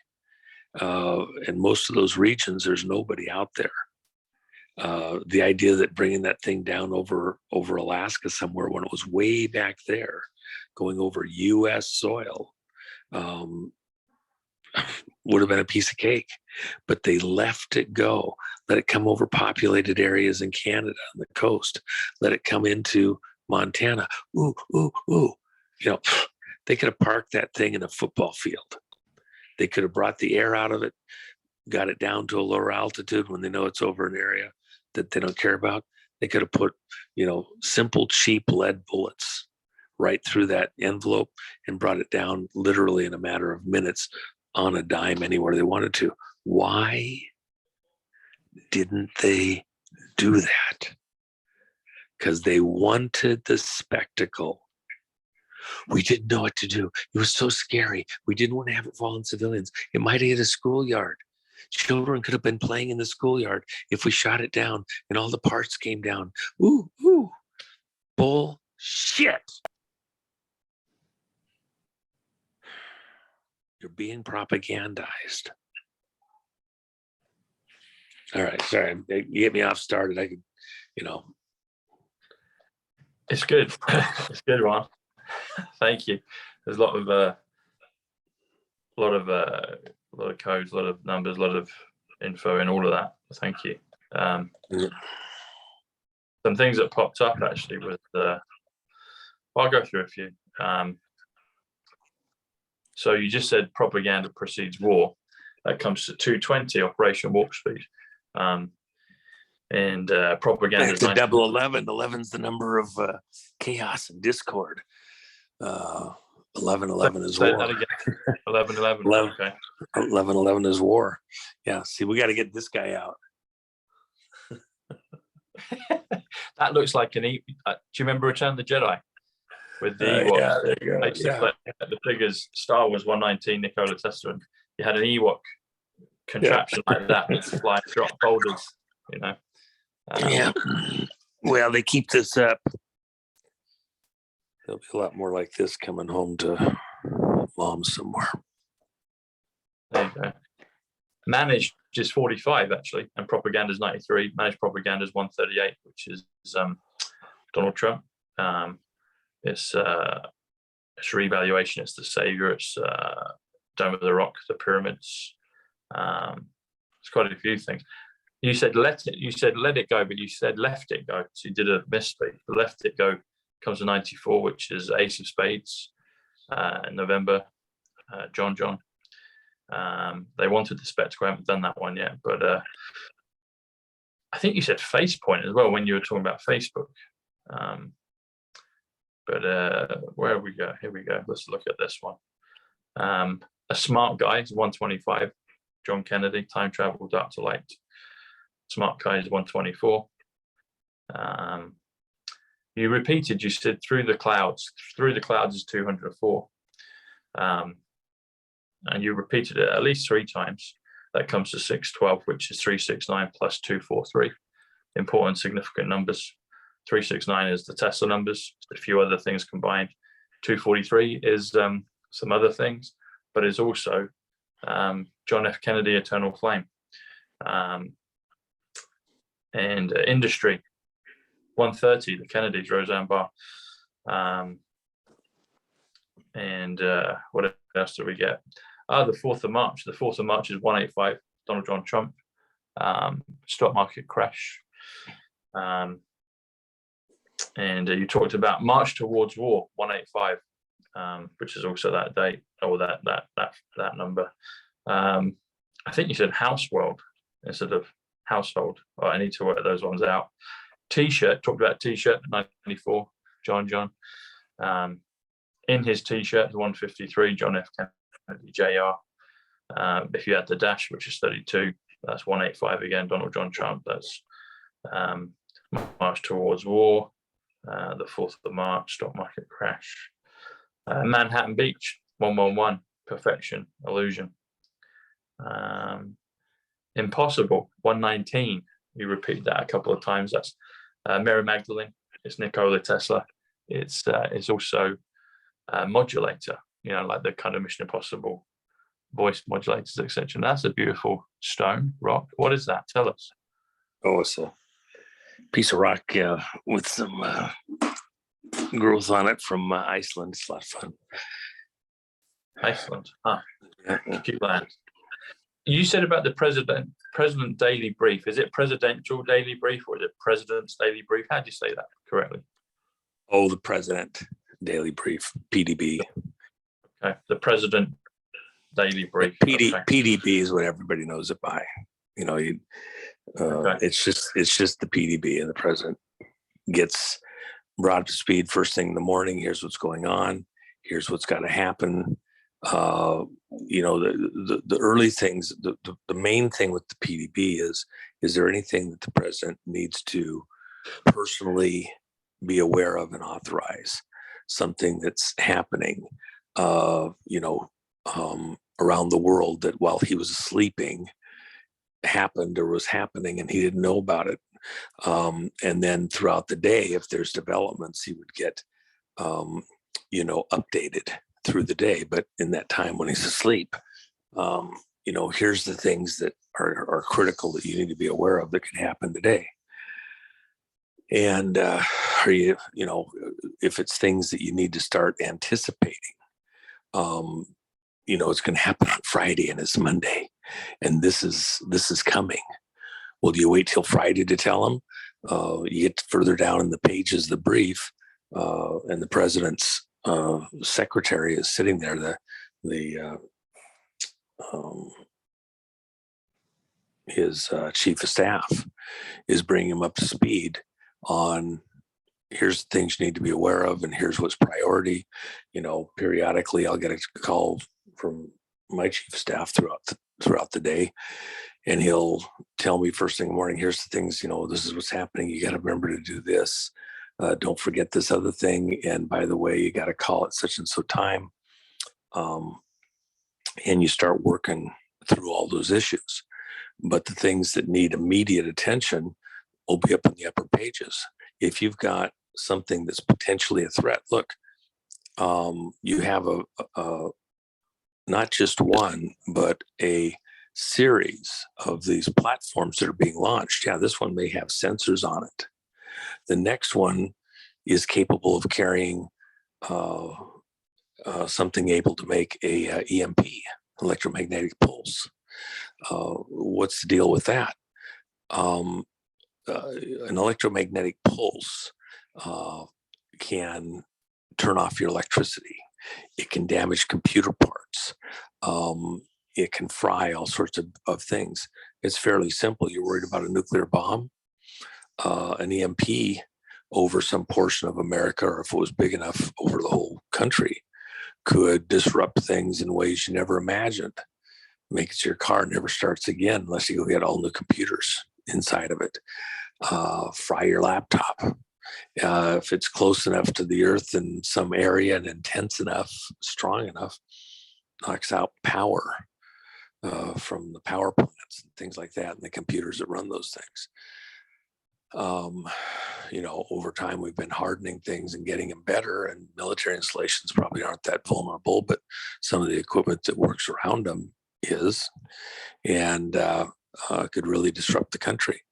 And most of those regions, there's nobody out there. The idea that bringing that thing down over Alaska somewhere when it was way back there, going over U.S. soil, would have been a piece of cake. But they let it go, let it come over populated areas in Canada on the coast, let it come into Montana. Ooh, ooh, ooh. They could have parked that thing in a football field. They could have brought the air out of it, got it down to a lower altitude when they know it's over an area that they don't care about. They could have put, simple, cheap lead bullets right through that envelope and brought it down literally in a matter of minutes on a dime anywhere they wanted to. Why didn't they do that? Because they wanted the spectacle. We didn't know what to do. It was so scary. We didn't want to have it fall on civilians. It might have hit a schoolyard. Children could have been playing in the schoolyard if we shot it down and all the parts came down. Ooh, ooh. Bullshit. You're being propagandized. All right, sorry. You get me off started. I could, It's good. It's good, Ron. Thank you. There's a lot of A lot of codes, a lot of numbers, a lot of info and all of that. Thank you. Some things that popped up actually with I'll go through a few. So you just said propaganda precedes war. That comes to 220 operational warp speed. And propaganda is 11. 11's the number of chaos and discord. 11 is say war. that again. 11. Okay. 11 is war. Yeah. See, we got to get this guy out. That looks like an do you remember Return of the Jedi with the Ewoks? Yeah, there you go. Yeah. The figures Star Wars 119 Nikola Tesla, and you had an Ewok contraption like that with flying drop boulders, you know. Yeah. Well, they keep this up. There'll be a lot more like this coming home to mom somewhere. There you go. Managed is 45 actually, and propaganda is 93. Managed propaganda is 138, which is Donald Trump. It's revaluation. It's the savior. It's Dome of the Rock, the pyramids. It's quite a few things. You said let it go, but you said left it go. So you did a misspeak. The left it go comes to 94, which is Ace of Spades, in November. John. They wanted the spectacle. I haven't done that one yet, but I think you said face point as well when you were talking about Facebook. But where we go? Here we go. Let's look at this one. A smart guy is 125. John Kennedy, time travel, dark to light. Smart guy is 124. You repeated. You said through the clouds. Through the clouds is 204. And you repeated it at least 3 times. That comes to 612, which is 369 plus 243. Important, significant numbers. 369 is the Tesla numbers, a few other things combined. 243 is some other things, but it's also John F. Kennedy, Eternal Flame. And industry, 130, the Kennedys, Roseanne Barr. And what else do we get? The 4th of March. The 4th of March is 185, Donald John Trump. Stock market crash. And you talked about March Towards War, 185, which is also that date, or that number. I think you said house world instead of household. Oh, I need to work those ones out. T-shirt, talked about T-shirt, 94, John. In his T-shirt, 153, John F. Kennedy, Jr. If you add the dash, which is 32, that's 185 again, Donald John Trump. That's March Towards War, the 4th of March, stock market crash. Manhattan Beach, 111, perfection, illusion. Impossible, 119. You repeat that a couple of times. That's Mary Magdalene. It's Nikola Tesla. It's also modulator, you know, like the kind of Mission Impossible voice modulators, etc. That's a beautiful stone rock. What is that? Tell us. Oh, it's a piece of rock with some growth on it from Iceland. It's a lot of fun. Iceland, cute land. You said about the president daily brief. Is it presidential daily brief or is it president's daily brief? How do you say that correctly? Oh, the president daily brief, PDB. Okay, the president daily brief. Okay. PDB is what everybody knows it by. You know, okay. It's just the PDB, and the president gets brought up to speed first thing in the morning. Here's what's going on. Here's what's got to happen. You know, the early things. The main thing with the PDB is there anything that the president needs to personally be aware of and authorize? Something that's happening, you know, around the world that while he was sleeping happened or was happening and he didn't know about it. And then throughout the day, if there's developments, he would get, you know, updated through the day. But in that time when he's asleep, you know, here's the things that are critical that you need to be aware of that could happen today. And are you know, if it's things that you need to start anticipating, it's going to happen on Friday and it's Monday, and this is coming. Well, do you wait till Friday to tell them? You get further down in the pages of the brief, and the president's secretary is sitting there. His chief of staff is bringing him up to speed on, here's the things you need to be aware of, and here's what's priority. Periodically I'll get a call from my chief of staff throughout the day, and he'll tell me first thing in the morning, here's the things, this is what's happening. You got to remember to do this. Don't forget this other thing. And by the way, you got to call at such and so time. And you start working through all those issues. But the things that need immediate attention will be up in the upper pages. If you've got something that's potentially a threat, look, you have a not just one, but a series of these platforms that are being launched. Yeah, this one may have sensors on it. The next one is capable of carrying something able to make a EMP, electromagnetic pulse. What's the deal with that? An electromagnetic pulse can turn off your electricity. It can damage computer parts. It can fry all sorts of things. It's fairly simple. You're worried about a nuclear bomb, an EMP over some portion of America, or if it was big enough over the whole country, could disrupt things in ways you never imagined. Make it so your car never starts again unless you go get all new computers inside of it. Fry your laptop. If it's close enough to the earth in some area and intense enough, strong enough, knocks out power from the power plants and things like that, and the computers that run those things. Over time we've been hardening things and getting them better, and military installations probably aren't that vulnerable, but some of the equipment that works around them is, and could really disrupt the country.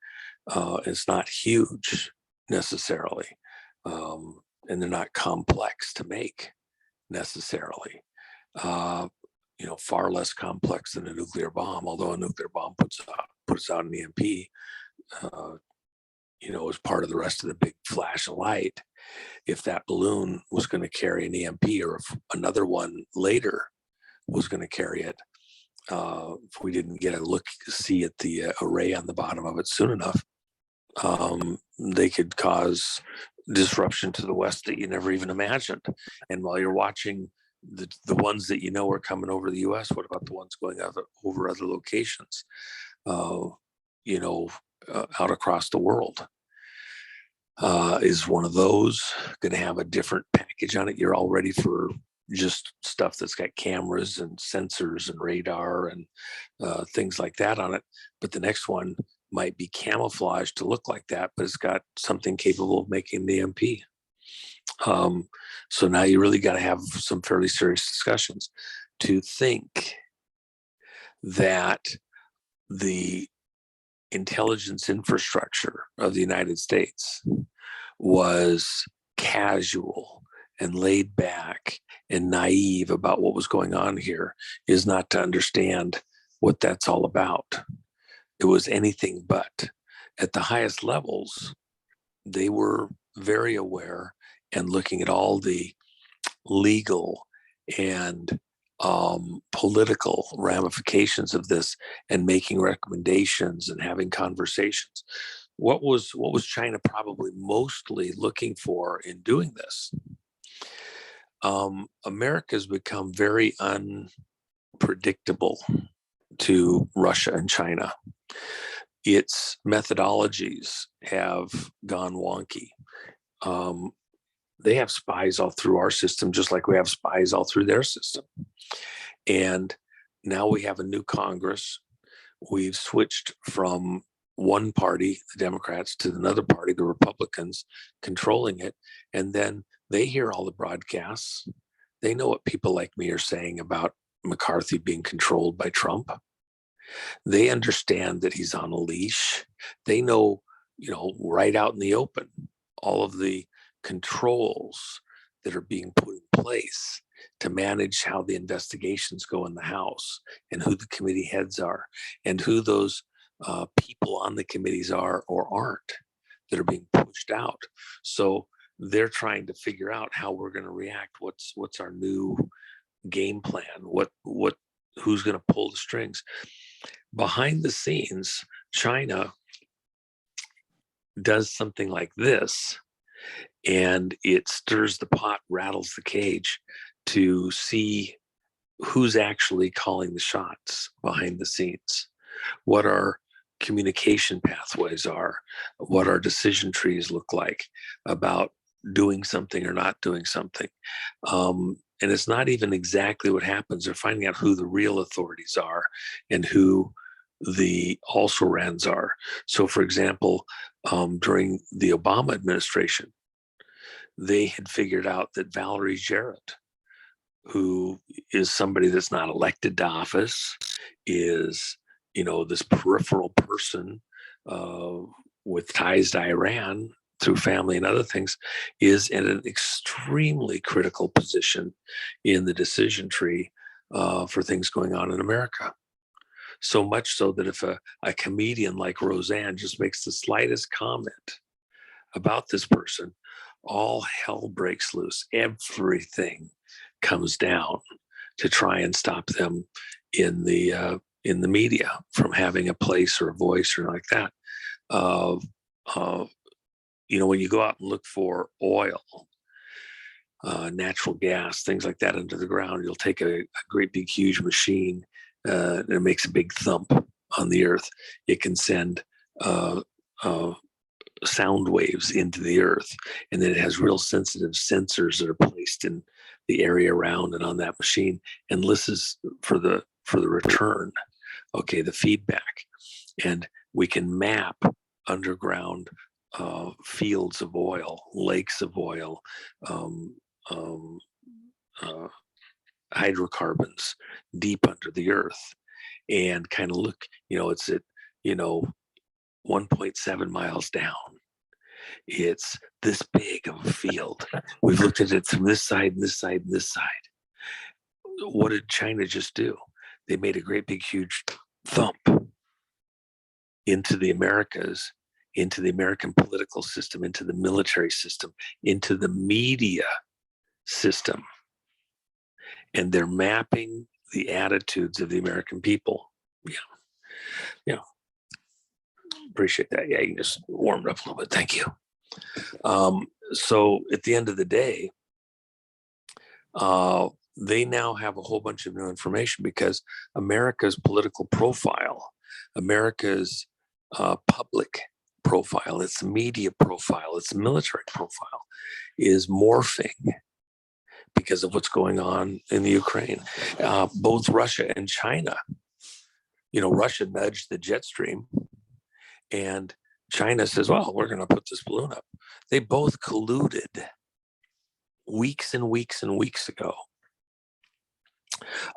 It's not huge necessarily, and they're not complex to make necessarily. Far less complex than a nuclear bomb, although a nuclear bomb puts out an EMP, as part of the rest of the big flash of light. If that balloon was going to carry an EMP, or if another one later was going to carry it, if we didn't get a see at the array on the bottom of it soon enough, they could cause disruption to the West that you never even imagined. And while you're watching the ones that are coming over the U.S., what about the ones going over other locations, out across the world? Is one of those going to have a different package on it? You're all ready for just stuff that's got cameras and sensors and radar and things like that on it. But the next one might be camouflaged to look like that, but it's got something capable of making the EMP. So now you really got to have some fairly serious discussions to think that the intelligence infrastructure of the United States was casual and laid back and naive about what was going on here is not to understand what that's all about. It was anything but. At the highest levels, they were very aware and looking at all the legal and political ramifications of this, and making recommendations and having conversations. What was China probably mostly looking for in doing this? America's become very unpredictable to Russia and China. Its methodologies have gone wonky. They have spies all through our system, just like we have spies all through their system. And now we have a new Congress. We've switched from one party, the Democrats, to another party, the Republicans, controlling it. And then they hear all the broadcasts. They know what people like me are saying about McCarthy being controlled by Trump. They understand that he's on a leash. They know, right out in the open, all of the controls that are being put in place to manage how the investigations go in the House, and who the committee heads are, and who those people on the committees are or aren't that are being pushed out. So they're trying to figure out how we're going to react. What's our new game plan? Who's going to pull the strings? Behind the scenes, China does something like this, and it stirs the pot, rattles the cage to see who's actually calling the shots behind the scenes, what our communication pathways are, what our decision trees look like about doing something or not doing something. And it's not even exactly what happens. They're finding out who the real authorities are and who the also-rans are. So, for example, during the Obama administration, they had figured out that Valerie Jarrett, who is somebody that's not elected to office, is, this peripheral person with ties to Iran through family and other things, is in an extremely critical position in the decision tree for things going on in America. So much so that if a comedian like Roseanne just makes the slightest comment about this person, all hell breaks loose. Everything comes down to try and stop them in the media from having a place or a voice or like that. When you go out and look for oil, natural gas, things like that under the ground, you'll take a great big huge machine, and it makes a big thump on the earth. It can send sound waves into the earth, and then it has real sensitive sensors that are placed in the area around and on that machine, and listens for the return, the feedback. And we can map underground fields of oil, lakes of oil, hydrocarbons deep under the earth, and kind of look, it's at 1.7 miles down. It's this big of a field. We've looked at it from this side and this side and this side. What did China just do? They made a great big huge thump into the Americas, into the American political system, into the military system, into the media system. And they're mapping the attitudes of the American people. Yeah. Appreciate that. Yeah, you can just warm it up a little bit. Thank you. So at the end of the day, they now have a whole bunch of new information, because America's political profile, America's public profile, its media profile, its military profile is morphing because of what's going on in the Ukraine. Both Russia and China, Russia nudged the jet stream, and China says, well, we're going to put this balloon up. They both colluded weeks and weeks and weeks ago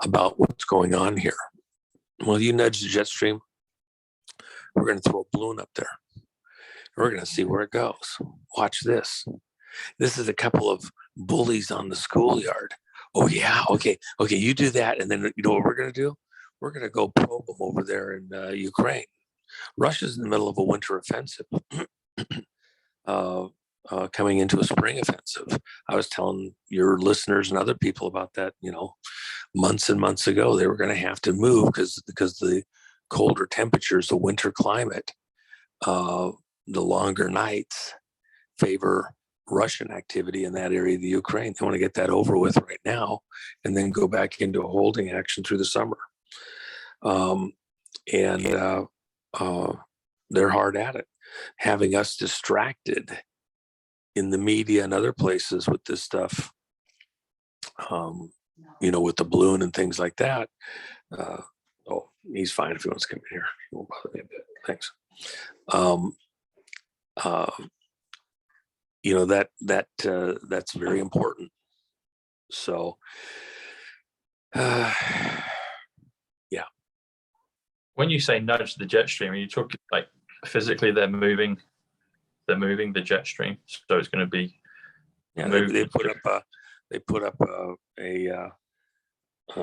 about what's going on here. Well, you nudge the jet stream, we're going to throw a balloon up there. We're going to see where it goes. Watch this. This is a couple of bullies on the schoolyard. Oh, yeah. Okay, you do that. And then you know what we're going to do? We're going to go probe them over there in Ukraine. Russia's in the middle of a winter offensive, coming into a spring offensive. I was telling your listeners and other people about that, months and months ago. They were going to have to move because the colder temperatures, the winter climate, the longer nights favor Russian activity in that area of the Ukraine. They want to get that over with right now and then go back into a holding action through the summer. They're hard at it, having us distracted in the media and other places with this stuff, with the balloon and things like that. Oh, he's fine if he wants to come in here. He won't bother me a bit. Thanks. That's very important. So, yeah. When you say nudge the jet stream, are you talking like physically they're moving the jet stream, so it's going to be they put up they put up a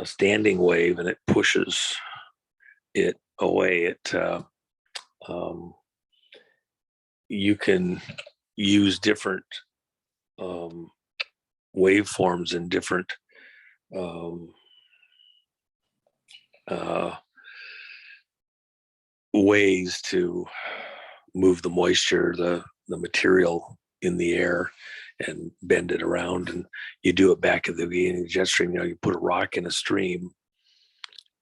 standing wave, and it pushes it away. You can use different waveforms in different ways to move the moisture, the material in the air, and bend it around. And you do it back at the beginning of the jet stream. You put a rock in a stream,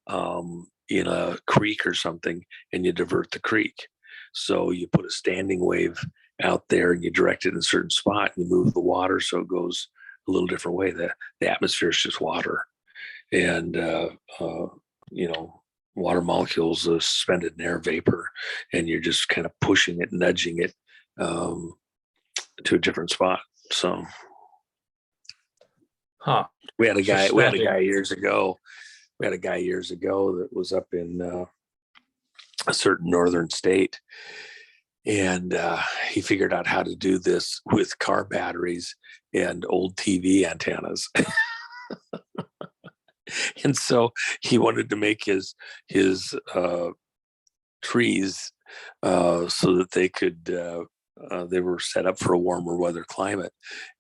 in a creek or something, and you divert the creek. So you put a standing wave out there, and you direct it in a certain spot, and you move the water so it goes a little different way. The atmosphere is just water, and water molecules are suspended in air vapor, and you're just kind of pushing it, nudging it to a different spot. So, we had a guy. We had a guy years ago. We had a guy years ago that was up in a certain northern state, and he figured out how to do this with car batteries and old TV antennas. And so he wanted to make his trees so that they could they were set up for a warmer weather climate.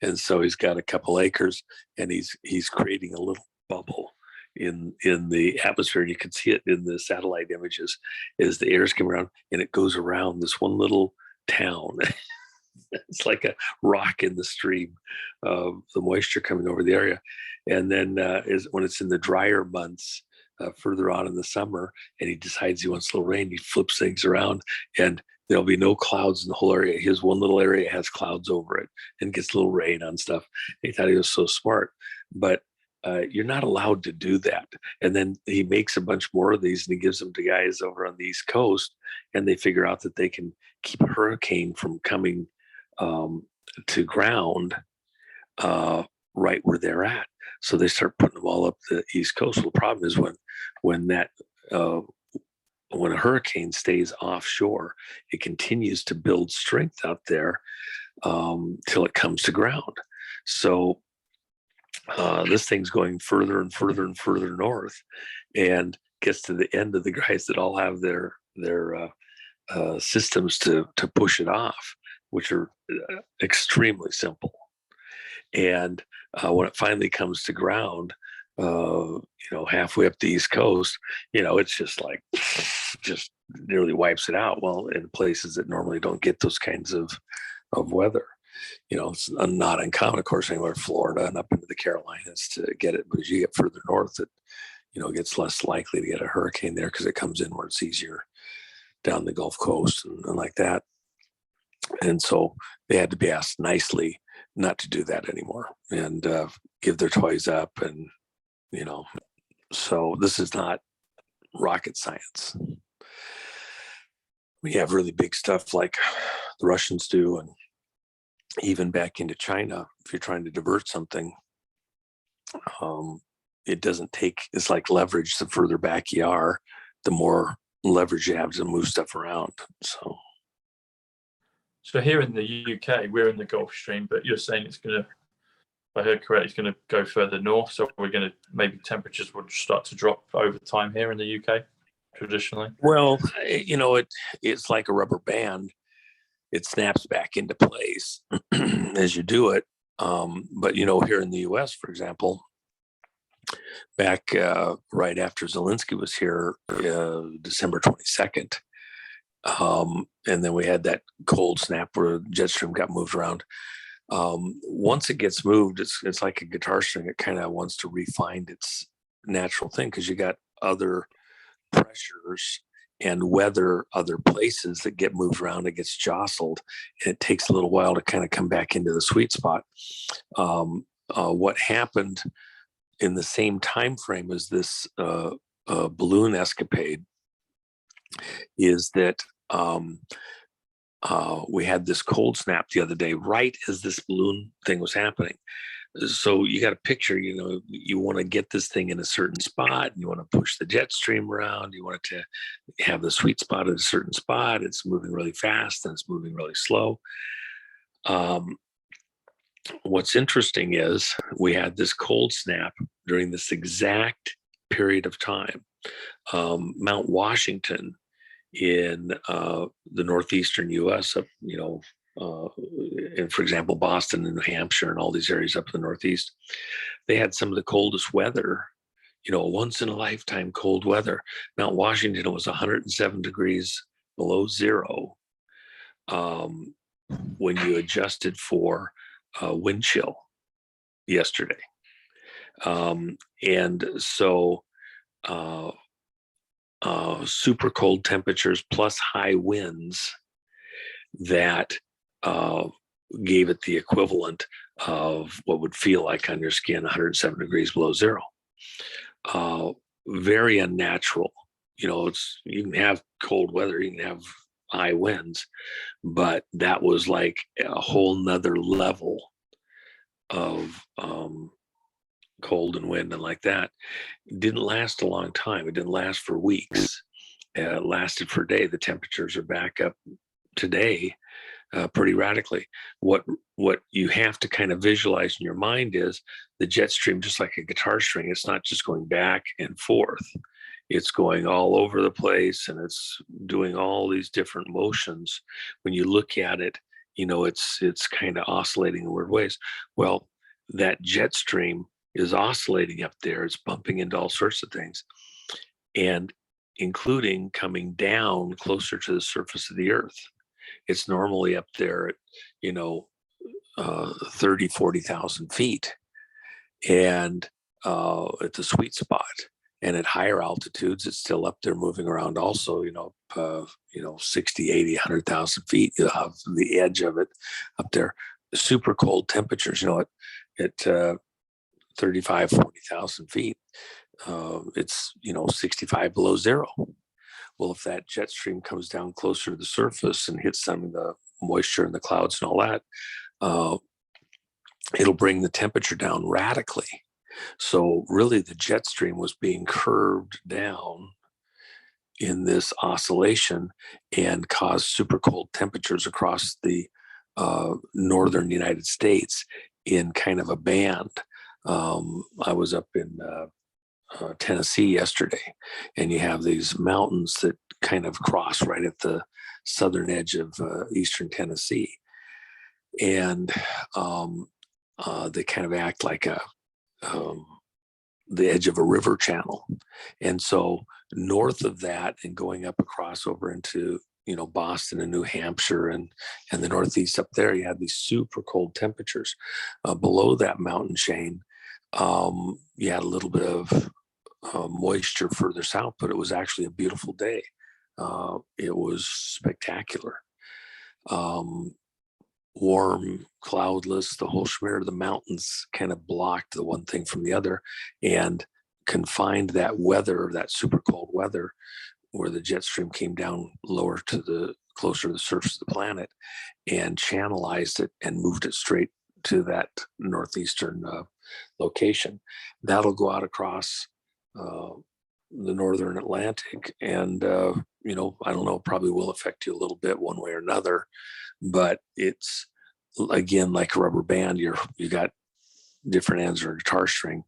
And so he's got a couple acres, and he's creating a little bubble in the atmosphere, and you can see it in the satellite images as the air's coming around, and it goes around this one little town. It's like a rock in the stream of the moisture coming over the area. And then when it's in the drier months, further on in the summer, and he decides he wants a little rain, he flips things around, and there'll be no clouds in the whole area. His one little area has clouds over it and gets a little rain on stuff. He thought he was so smart, but you're not allowed to do that. And then he makes a bunch more of these, and he gives them to guys over on the East Coast, and they figure out that they can keep a hurricane from coming to ground right where they're at. So they start putting them all up the East Coast. Well, the problem is when a hurricane stays offshore, it continues to build strength out there till it comes to ground. So this thing's going further and further and further north, and gets to the end of the guys that all have their systems to push it off, which are extremely simple. And when it finally comes to ground, halfway up the East Coast, it's just nearly wipes it out. Well, in places that normally don't get those kinds of weather, it's not uncommon, of course, anywhere Florida and up into the Carolinas to get it. But as you get further north, it gets less likely to get a hurricane there because it comes in where it's easier down the Gulf Coast and like that. And so they had to be asked nicely not to do that anymore and give their toys up. And, so this is not rocket science. We have really big stuff like the Russians do, and even back into China, if you're trying to divert something, it doesn't take, it's like leverage. The further back you are, the more leverage you have to move stuff around. So here in the UK, we're in the Gulf Stream, but you're saying it's going to, if I heard correctly, it's going to go further north. So we're going to, maybe temperatures will start to drop over time here in the UK, traditionally. Well, it's like a rubber band. It snaps back into place as you do it. But, here in the US, for example, back right after Zelensky was here, December 22nd, and then we had that cold snap where jet stream got moved around. Once it gets moved, it's like a guitar string. It kind of wants to refine its natural thing because you got other pressures and weather, other places that get moved around. It gets jostled, and it takes a little while to kind of come back into the sweet spot. What happened in the same time frame as this balloon escapade is that we had this cold snap the other day, right as this balloon thing was happening. So you got a picture, you want to get this thing in a certain spot, and you want to push the jet stream around. You want it to have the sweet spot at a certain spot. It's moving really fast and it's moving really slow. what's interesting is we had this cold snap during this exact period of time. Mount Washington in the northeastern U.S., up, and for example, Boston and New Hampshire and all these areas up in the Northeast, they had some of the coldest weather, once in a lifetime cold weather. Mount Washington was 107 degrees below zero when you adjusted for wind chill yesterday. And so super cold temperatures plus high winds that gave it the equivalent of what would feel like on your skin 107 degrees below zero. Very unnatural. You can have cold weather, you can have high winds, but that was like a whole nother level of cold and wind and like that. It didn't last a long time. It didn't last for weeks. It lasted for a day. The temperatures are back up today pretty radically. What you have to kind of visualize in your mind is the jet stream, just like a guitar string. It's not just going back and forth. It's going all over the place, and it's doing all these different motions. When you look at it, it's kind of oscillating in weird ways. Well, that jet stream is oscillating up there. It's bumping into all sorts of things, and including coming down closer to the surface of the earth. It's normally up there at, 30, 40,000 feet, and at the sweet spot. And at higher altitudes, it's still up there moving around also, 60, 80, 100,000 feet. You have the edge of it up there. The super cold temperatures, at 35, 40,000 feet, it's, 65 below zero. Well, if that jet stream comes down closer to the surface and hits some of the moisture in the clouds and all that, it'll bring the temperature down radically. So really the jet stream was being curved down in this oscillation and caused super cold temperatures across the northern United States in kind of a band. I was up in Tennessee yesterday, and you have these mountains that kind of cross right at the southern edge of eastern Tennessee. And they kind of act like the edge of a river channel. And so north of that and going up across over into, Boston and New Hampshire and the Northeast up there, you have these super cold temperatures. Below that mountain chain, you had a little bit of moisture further south, but it was actually a beautiful day. It was spectacular. Warm, cloudless, the whole schmear. The mountains kind of blocked the one thing from the other and confined that weather, that super cold weather, where the jet stream came down lower to the closer to the surface of the planet, and channelized it and moved it straight to that northeastern location. That'll go out across the northern Atlantic, and I don't know, probably will affect you a little bit one way or another, but it's again like a rubber band. You got different ends of a guitar string.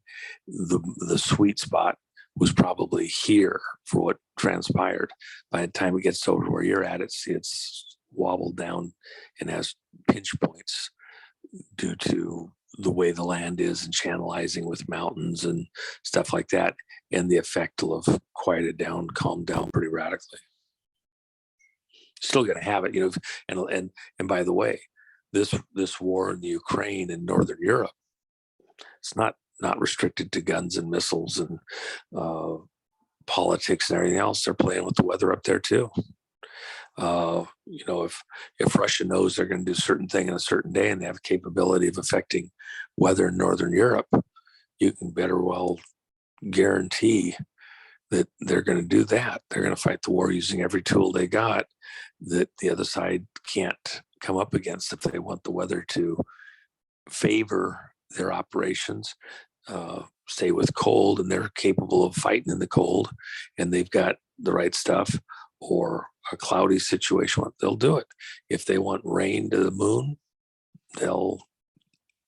The sweet spot was probably here for what transpired. By the time it gets over to where you're at, it's wobbled down and has pinch points due to the way the land is and channelizing with mountains and stuff like that. And the effect will have quieted down, calmed down pretty radically. Still going to have it, and by the way, this war in the Ukraine and Northern Europe, it's not restricted to guns and missiles and politics and everything else. They're playing with the weather up there too. If Russia knows they're going to do a certain thing in a certain day and they have capability of affecting weather in Northern Europe, you can better well guarantee that they're going to do that. They're going to fight the war using every tool they got that the other side can't come up against if they want the weather to favor their operations, stay with cold, and they're capable of fighting in the cold, and they've got the right stuff, or a cloudy situation, they'll do it. If they want rain to the moon, they'll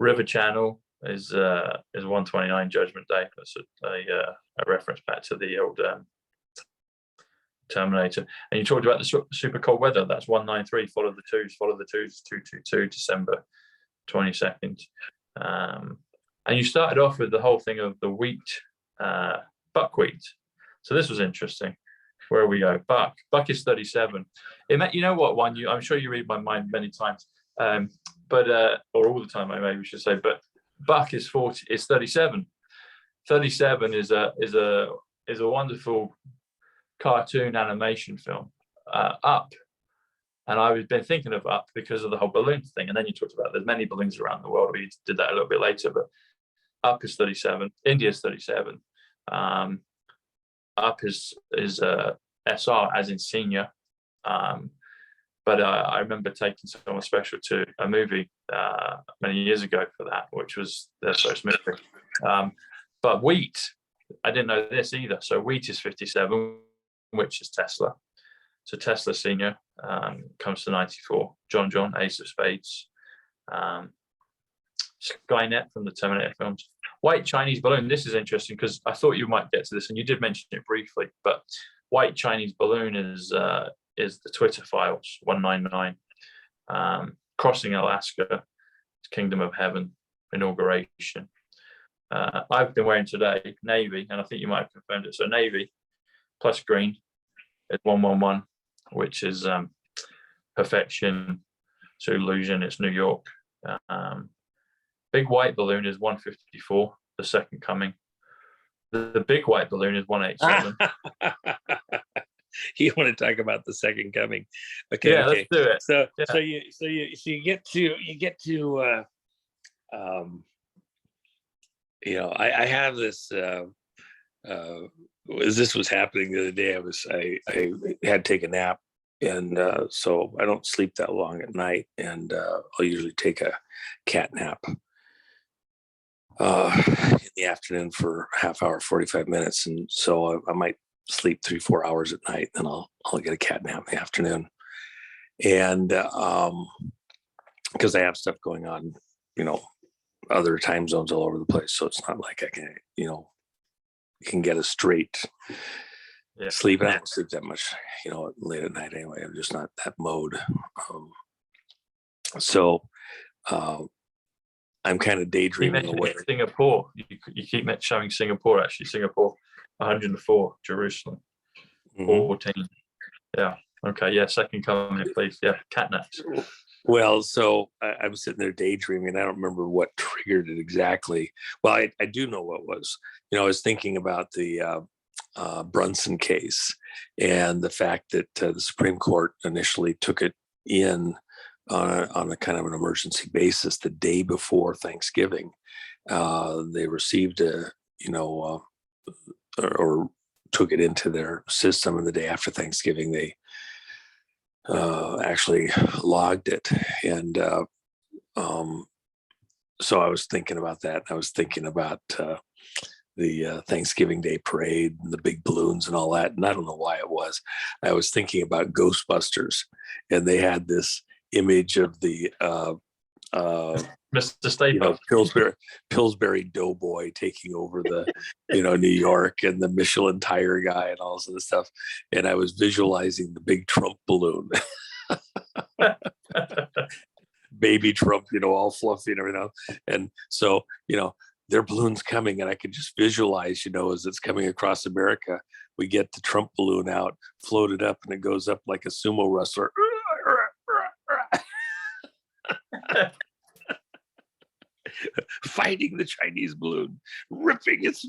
River Channel is 129 Judgment Day. That's a reference back to the old Terminator. And you talked about the super cold weather. That's 193. Follow the twos. 222 December 22nd. And you started off with the whole thing of the wheat, buckwheat. So this was interesting. Where we go, Buck is 37. You know what one? I'm sure you read my mind many times, but or all the time, I maybe should say. But Buck is 40. Is 37. 37 is a wonderful cartoon animation film. Up, and I've been thinking of Up because of the whole balloon thing. And then you talked about there's many balloons around the world. We did that a little bit later, but Up is 37. India's 37. Up is SR as in senior, but I remember taking someone special to a movie many years ago for that, which was their first movie. But wheat, I didn't know this either. So wheat is 57, which is Tesla. So Tesla senior comes to 94. John, Ace of Spades. Skynet from the Terminator films. White Chinese balloon. This is interesting because I thought you might get to this, and you did mention it briefly. But White Chinese balloon is the Twitter files 199, crossing Alaska, Kingdom of Heaven inauguration. I've been wearing today navy, and I think you might have confirmed it. So navy plus green is 111, which is perfection to illusion. It's New York. Big white balloon is 154, the second coming. The big white balloon is 187. You want to talk about the second coming? Okay, yeah, okay. Let's do it. So you get to I have this. As this was happening the other day, I had to take a nap, and so I don't sleep that long at night, and I'll usually take a cat nap in the afternoon for a half hour, 45 minutes. And so I might sleep 3-4 hours at night, then I'll get a cat nap in the afternoon. And because I have stuff going on, other time zones all over the place. So it's not like I can, you can get a straight sleep. And I don't sleep that much, late at night anyway. I'm just not that mode. So I'm kind of daydreaming away. Singapore. You keep showing Singapore, actually. Singapore, 104. Jerusalem, 14. Yeah. Okay. Yeah. Second coming, please. Yeah. Catnaps. Well, so I'm sitting there daydreaming. I don't remember what triggered it exactly. Well, I do know what was. I was thinking about the Brunson case and the fact that the Supreme Court initially took it in on a kind of an emergency basis the day before Thanksgiving. They received or took it into their system, and the day after Thanksgiving they actually logged it. And so I was thinking about that. I was thinking about the Thanksgiving Day parade and the big balloons and all that. And I don't know why it was. I was thinking about Ghostbusters, and they had this image of the Mr. Staples, Pillsbury Doughboy taking over the New York, and the Michelin tire guy and all this other stuff. And I was visualizing the big Trump balloon, baby Trump, all fluffy and everything else. And so their balloon's coming, and I could just visualize, as it's coming across America, we get the Trump balloon out, floated up, and it goes up like a sumo wrestler. Fighting the Chinese balloon, ripping its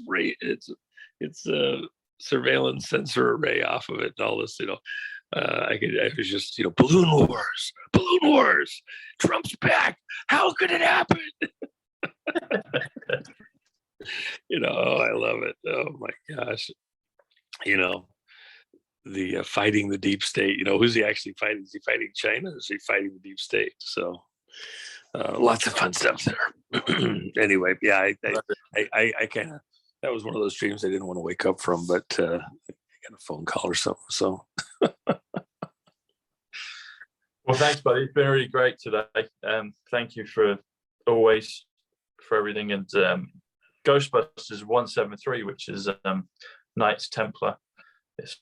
surveillance sensor array off of it, and all this. I was just balloon wars. Trump's back. How could it happen? I love it. Oh my gosh. The fighting the deep state. Who's he actually fighting? Is he fighting China? Or is he fighting the deep state? So lots of fun stuff there. Anyway, yeah, I kind of, that was one of those dreams I didn't want to wake up from, but I got a phone call or something. So well, thanks, buddy. It's been really great today. Thank you for always for everything. And Ghostbusters 173, which is Knights Templar. It's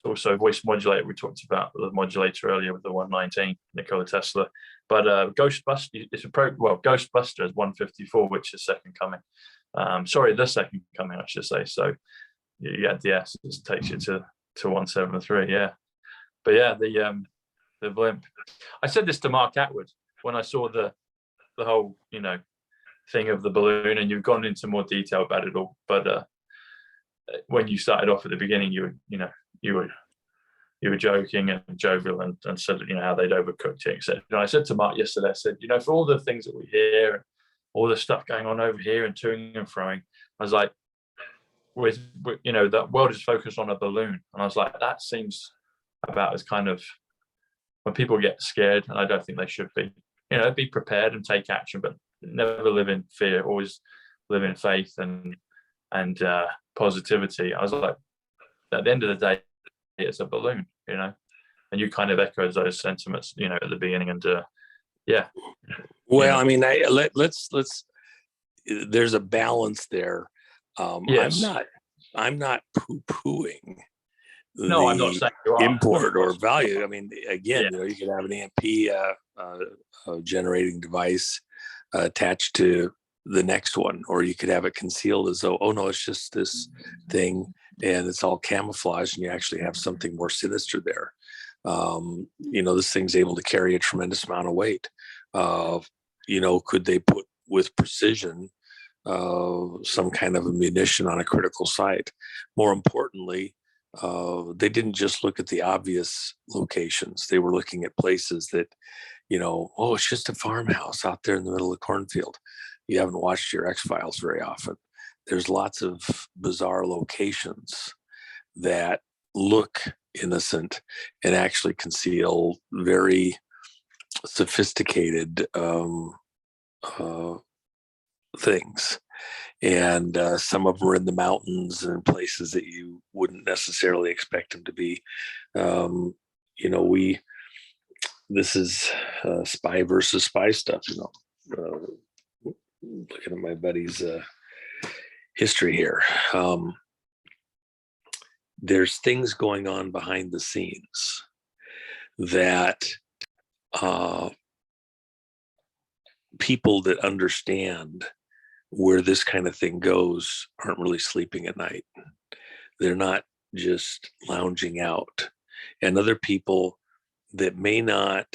also voice modulator. We talked about the modulator earlier with the 119, Nikola Tesla. But Ghostbusters is 154, which is Second Coming. The Second Coming, I should say. So you add the S, it takes you to 173. Yeah, but yeah, the blimp. I said this to Mark Atwood when I saw the whole thing of the balloon, and you've gone into more detail about it all. But when you started off at the beginning, you were joking and jovial and said how they'd overcooked it, etc. And I said to Mark yesterday, I said, for all the things that we hear, all the stuff going on over here and toing and froing, I was like, that world is focused on a balloon, and I was like, that seems about as kind of when people get scared, and I don't think they should be. Be prepared and take action, but never live in fear. Always live in faith and positivity. I was like, at the end of the day, it's a balloon, and you kind of echoed those sentiments, at the beginning, and yeah. Well, I mean, let's there's a balance there. Yes. I'm not poo-pooing No, I'm not saying you are. import or value. I mean, again, you could have an EMP generating device attached to the next one, or you could have it concealed as though, oh no, it's just this thing and it's all camouflage, and you actually have something more sinister there. This thing's able to carry a tremendous amount of weight. Could they put with precision some kind of a munition on a critical site? More importantly, they didn't just look at the obvious locations. They were looking at places that, it's just a farmhouse out there in the middle of the cornfield. You haven't watched your X-Files very often. There's lots of bizarre locations that look innocent and actually conceal very sophisticated things. And some of them are in the mountains and places that you wouldn't necessarily expect them to be. This is spy versus spy stuff. Looking at my buddy's history here. There's things going on behind the scenes that people that understand where this kind of thing goes aren't really sleeping at night. They're not just lounging out. And other people that may not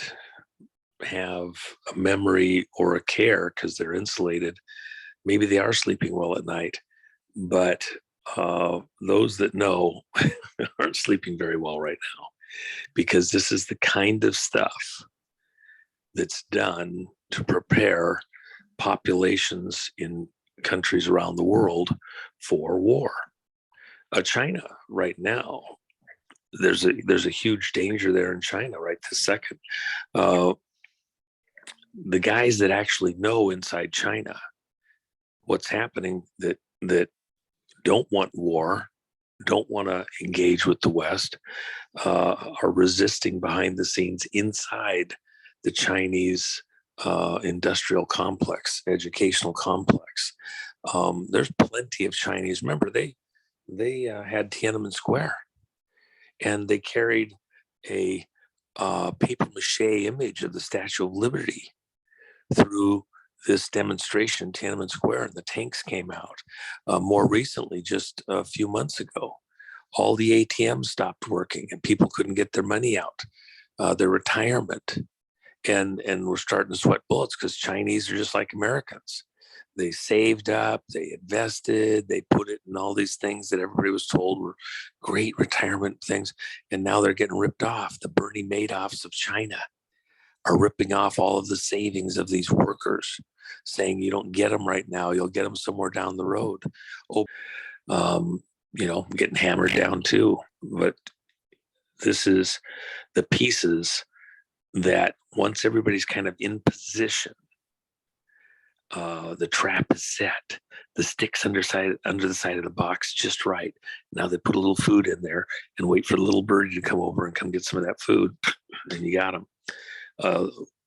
have a memory or a care because they're insulated, maybe they are sleeping well at night, but those that know aren't sleeping very well right now, because this is the kind of stuff that's done to prepare populations in countries around the world for war. China right now, there's a huge danger there in China right this second. The guys that actually know inside China what's happening, that don't want war, don't want to engage with the West, are resisting behind the scenes inside the Chinese industrial complex, educational complex. There's plenty of Chinese. Remember, they had Tiananmen Square, and they carried a paper mache image of the Statue of Liberty through this demonstration, Tiananmen Square, and the tanks came out. More recently, just a few months ago, all the ATMs stopped working and people couldn't get their money out, their retirement. And we're starting to sweat bullets because Chinese are just like Americans. They saved up, they invested, they put it in all these things that everybody was told were great retirement things. And now they're getting ripped off. The Bernie Madoffs of China are ripping off all of the savings of these workers, saying you don't get them right now, you'll get them somewhere down the road. Getting hammered down too. But this is the pieces that once everybody's kind of in position, the trap is set, the stick's under the side of the box just right. Now they put a little food in there and wait for the little birdie to come over and come get some of that food, and you got them.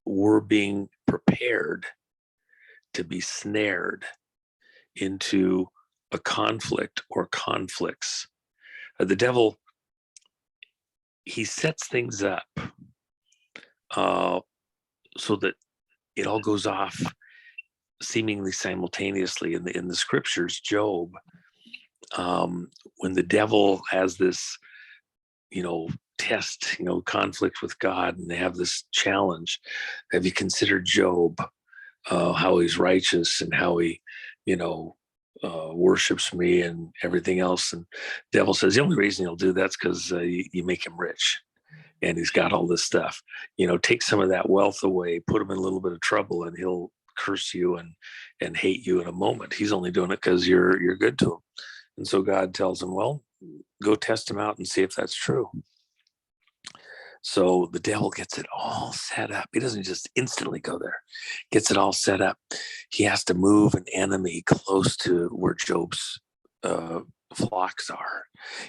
We're being prepared to be snared into a conflict or conflicts. The devil, he sets things up so that it all goes off seemingly simultaneously. In the scriptures, Job, when the devil has this, test, conflict with God, and they have this challenge, have you considered Job, how he's righteous and how he, worships me and everything else? And the devil says the only reason he'll do that's because you make him rich and he's got all this stuff. Take some of that wealth away, put him in a little bit of trouble, and he'll curse you and hate you in a moment. He's only doing it because you're good to him. And so God tells him, well, go test him out and see if that's true. So the devil gets it all set up. He doesn't just instantly go there. Gets it all set up. He has to move an enemy close to where Job's flocks are,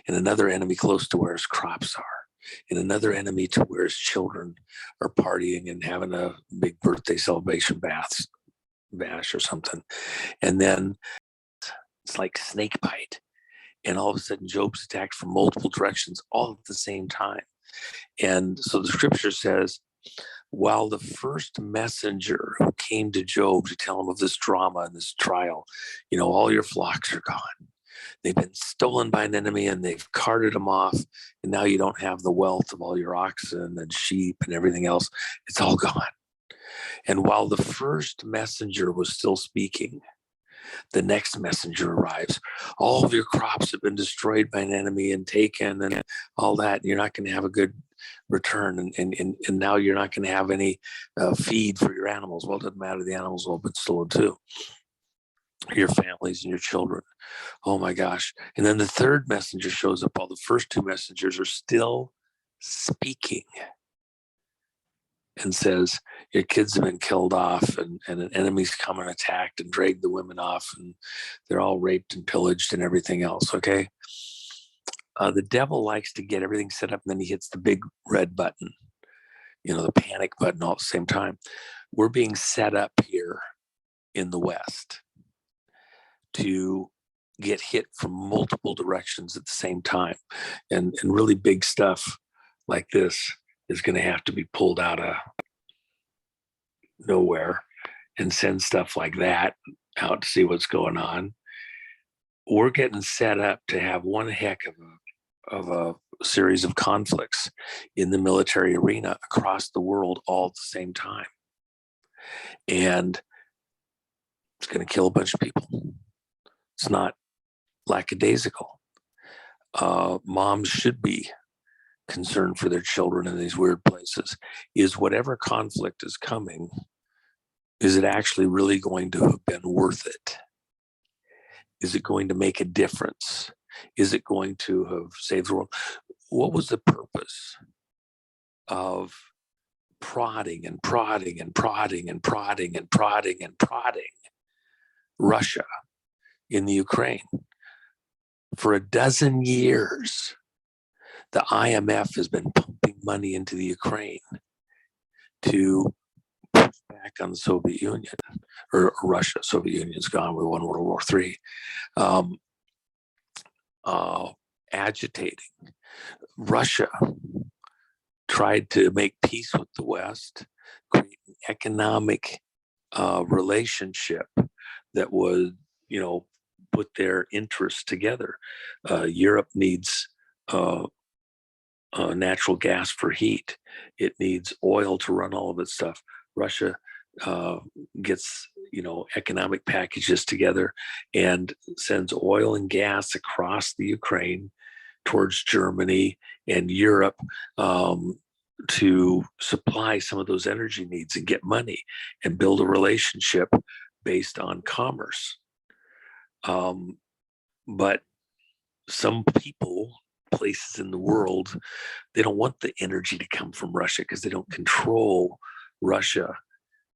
and another enemy close to where his crops are, and another enemy to where his children are partying and having a big birthday celebration bash or something. And then it's like snake bite. And all of a sudden, Job's attacked from multiple directions all at the same time. And so the scripture says, while the first messenger who came to Job to tell him of this drama and this trial, all your flocks are gone. They've been stolen by an enemy and they've carted them off. And now you don't have the wealth of all your oxen and sheep and everything else. It's all gone. And while the first messenger was still speaking, the next messenger arrives. All of your crops have been destroyed by an enemy and taken and all that. And you're not going to have a good return. And now you're not going to have any feed for your animals. Well, it doesn't matter. The animals will have been stolen too. Your families and your children. Oh my gosh. And then the third messenger shows up while the first two messengers are still speaking, and says, your kids have been killed off, and an enemy's come and attacked and dragged the women off, and they're all raped and pillaged and everything else. Okay. The devil likes to get everything set up, and then he hits the big red button, the panic button all at the same time. We're being set up here in the West to get hit from multiple directions at the same time. And really big stuff like this is going to have to be pulled out of nowhere and send stuff like that out to see what's going on. We're getting set up to have one heck of a series of conflicts in the military arena across the world all at the same time. And it's going to kill a bunch of people. It's not lackadaisical. Moms should be concerned for their children in these weird places. Is whatever conflict is coming, is it actually really going to have been worth it? Is it going to make a difference? Is it going to have saved the world? What was the purpose of prodding and prodding and prodding and prodding and prodding and prodding Russia in the Ukraine? For a dozen years, the IMF has been pumping money into the Ukraine to push back on the Soviet Union, or Russia. Soviet Union's gone. We won World War III. Agitating. Russia tried to make peace with the West, create an economic relationship that would, put their interests together. Europe needs natural gas for heat. It needs oil to run all of its stuff. Russia gets, economic packages together and sends oil and gas across the Ukraine towards Germany and Europe to supply some of those energy needs and get money and build a relationship based on commerce. But some people, places in the world, they don't want the energy to come from Russia because they don't control Russia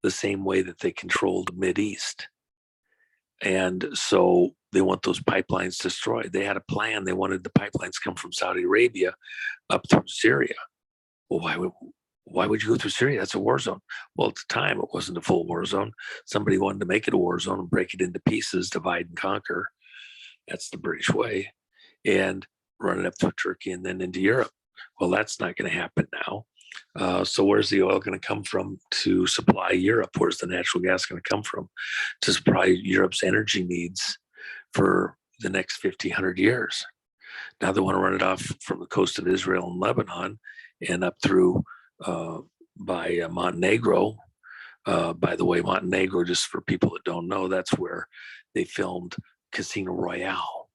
the same way that they control the Mideast. And so they want those pipelines destroyed. They had a plan. They wanted the pipelines to come from Saudi Arabia up through Syria. Well, Why would you go through Syria? That's a war zone. Well, at the time, it wasn't a full war zone. Somebody wanted to make it a war zone and break it into pieces, divide and conquer. That's the British way. And run it up through Turkey and then into Europe. Well, that's not going to happen now. So where's the oil going to come from to supply Europe? Where's the natural gas going to come from to supply Europe's energy needs for the next 50, 100 years? Now they want to run it off from the coast of Israel and Lebanon and up through by Montenegro. By the way, Montenegro, just for people that don't know, that's where they filmed Casino Royale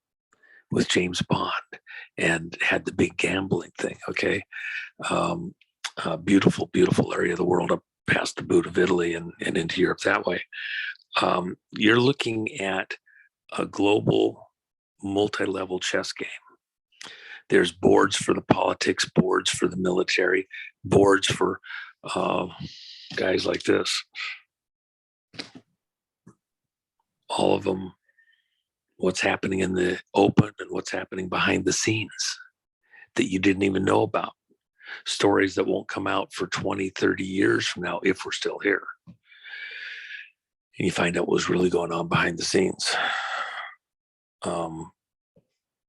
with James Bond and had the big gambling thing. Okay. Beautiful, beautiful area of the world up past the boot of Italy and into Europe that way. You're looking at a global multi-level chess game. There's boards for the politics, boards for the military, boards for guys like this. All of them, what's happening in the open and what's happening behind the scenes that you didn't even know about. Stories that won't come out for 20, 30 years from now if we're still here. And you find out what's really going on behind the scenes.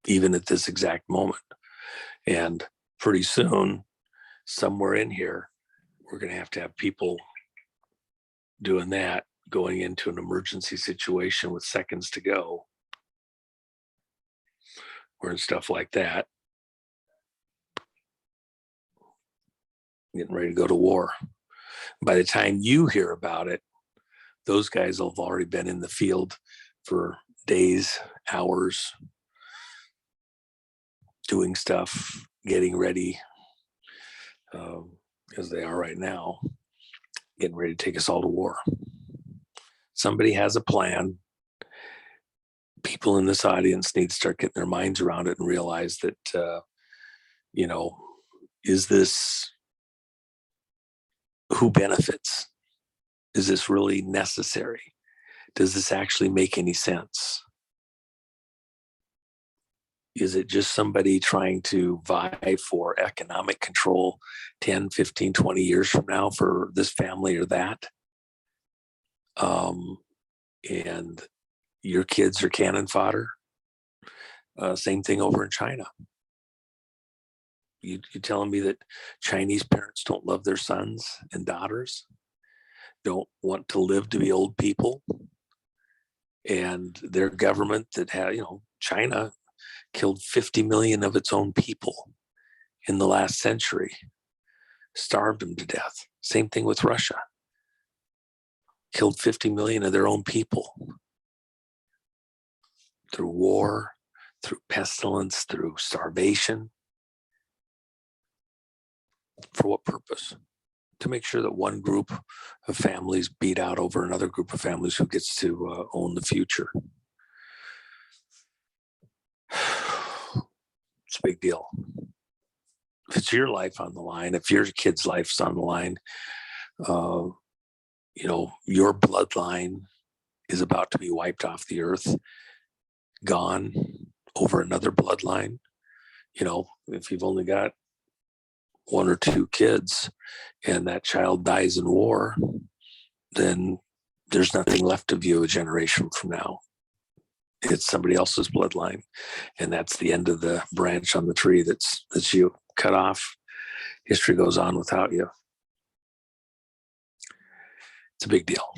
Even at this exact moment. And pretty soon, somewhere in here, we're going to have people doing that, going into an emergency situation with seconds to go, or stuff like that, getting ready to go to war. By the time you hear about it, those guys will have already been in the field for days, hours, doing stuff, getting ready, as they are right now, getting ready to take us all to war. Somebody has a plan. People in this audience need to start getting their minds around it and realize that, is this, who benefits? Is this really necessary? Does this actually make any sense? Is it just somebody trying to vie for economic control 10, 15, 20 years from now for this family or that? And your kids are cannon fodder. Same thing over in China. You telling me that Chinese parents don't love their sons and daughters, don't want to live to be old people, and their government that had, China killed 50 million of its own people in the last century, starved them to death. Same thing with Russia. Killed 50 million of their own people through war, through pestilence, through starvation. For what purpose? To make sure that one group of families beat out over another group of families who gets to own the future. It's a big deal. If it's your life on the line, if your kid's life's on the line, your bloodline is about to be wiped off the earth, gone over another bloodline. If you've only got one or two kids and that child dies in war, then there's nothing left of you a generation from now. It's somebody else's bloodline, and that's the end of the branch on the tree that's you cut off. History goes on without you. It's a big deal.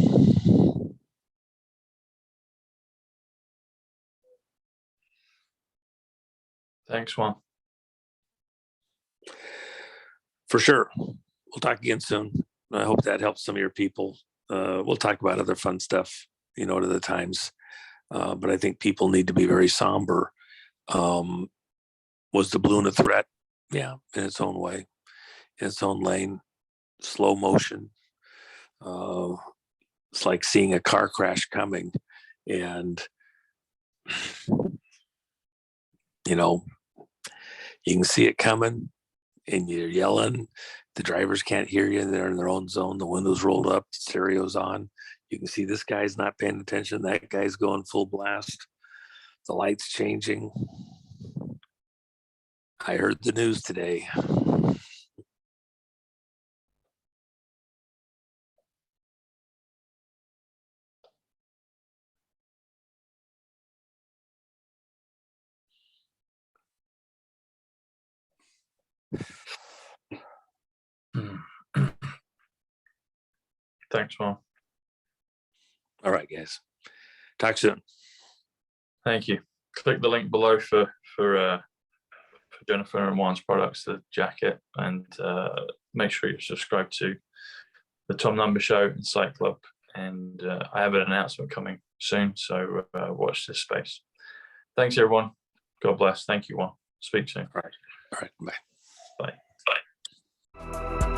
Thanks, Juan. For sure. We'll talk again soon. I hope that helps some of your people. We'll talk about other fun stuff, at other times. But I think people need to be very somber. Was the balloon a threat? Yeah, in its own way, in its own lane, slow motion. It's like seeing a car crash coming, and you can see it coming, and you're yelling. The drivers can't hear you. They're in their own zone. The windows rolled up, the stereo's on. You can see this guy's not paying attention. That guy's going full blast. The light's changing. I heard the news today. Thanks, Mom. All right, guys. Talk soon. Thank you. Click the link below for Jennifer and Juan's products, the jacket, and make sure you're subscribed to the Tom Number Show and Psych Club. And I have an announcement coming soon, so watch this space. Thanks, everyone. God bless. Thank you, Juan. Speak soon. All right. Bye. Bye. Bye.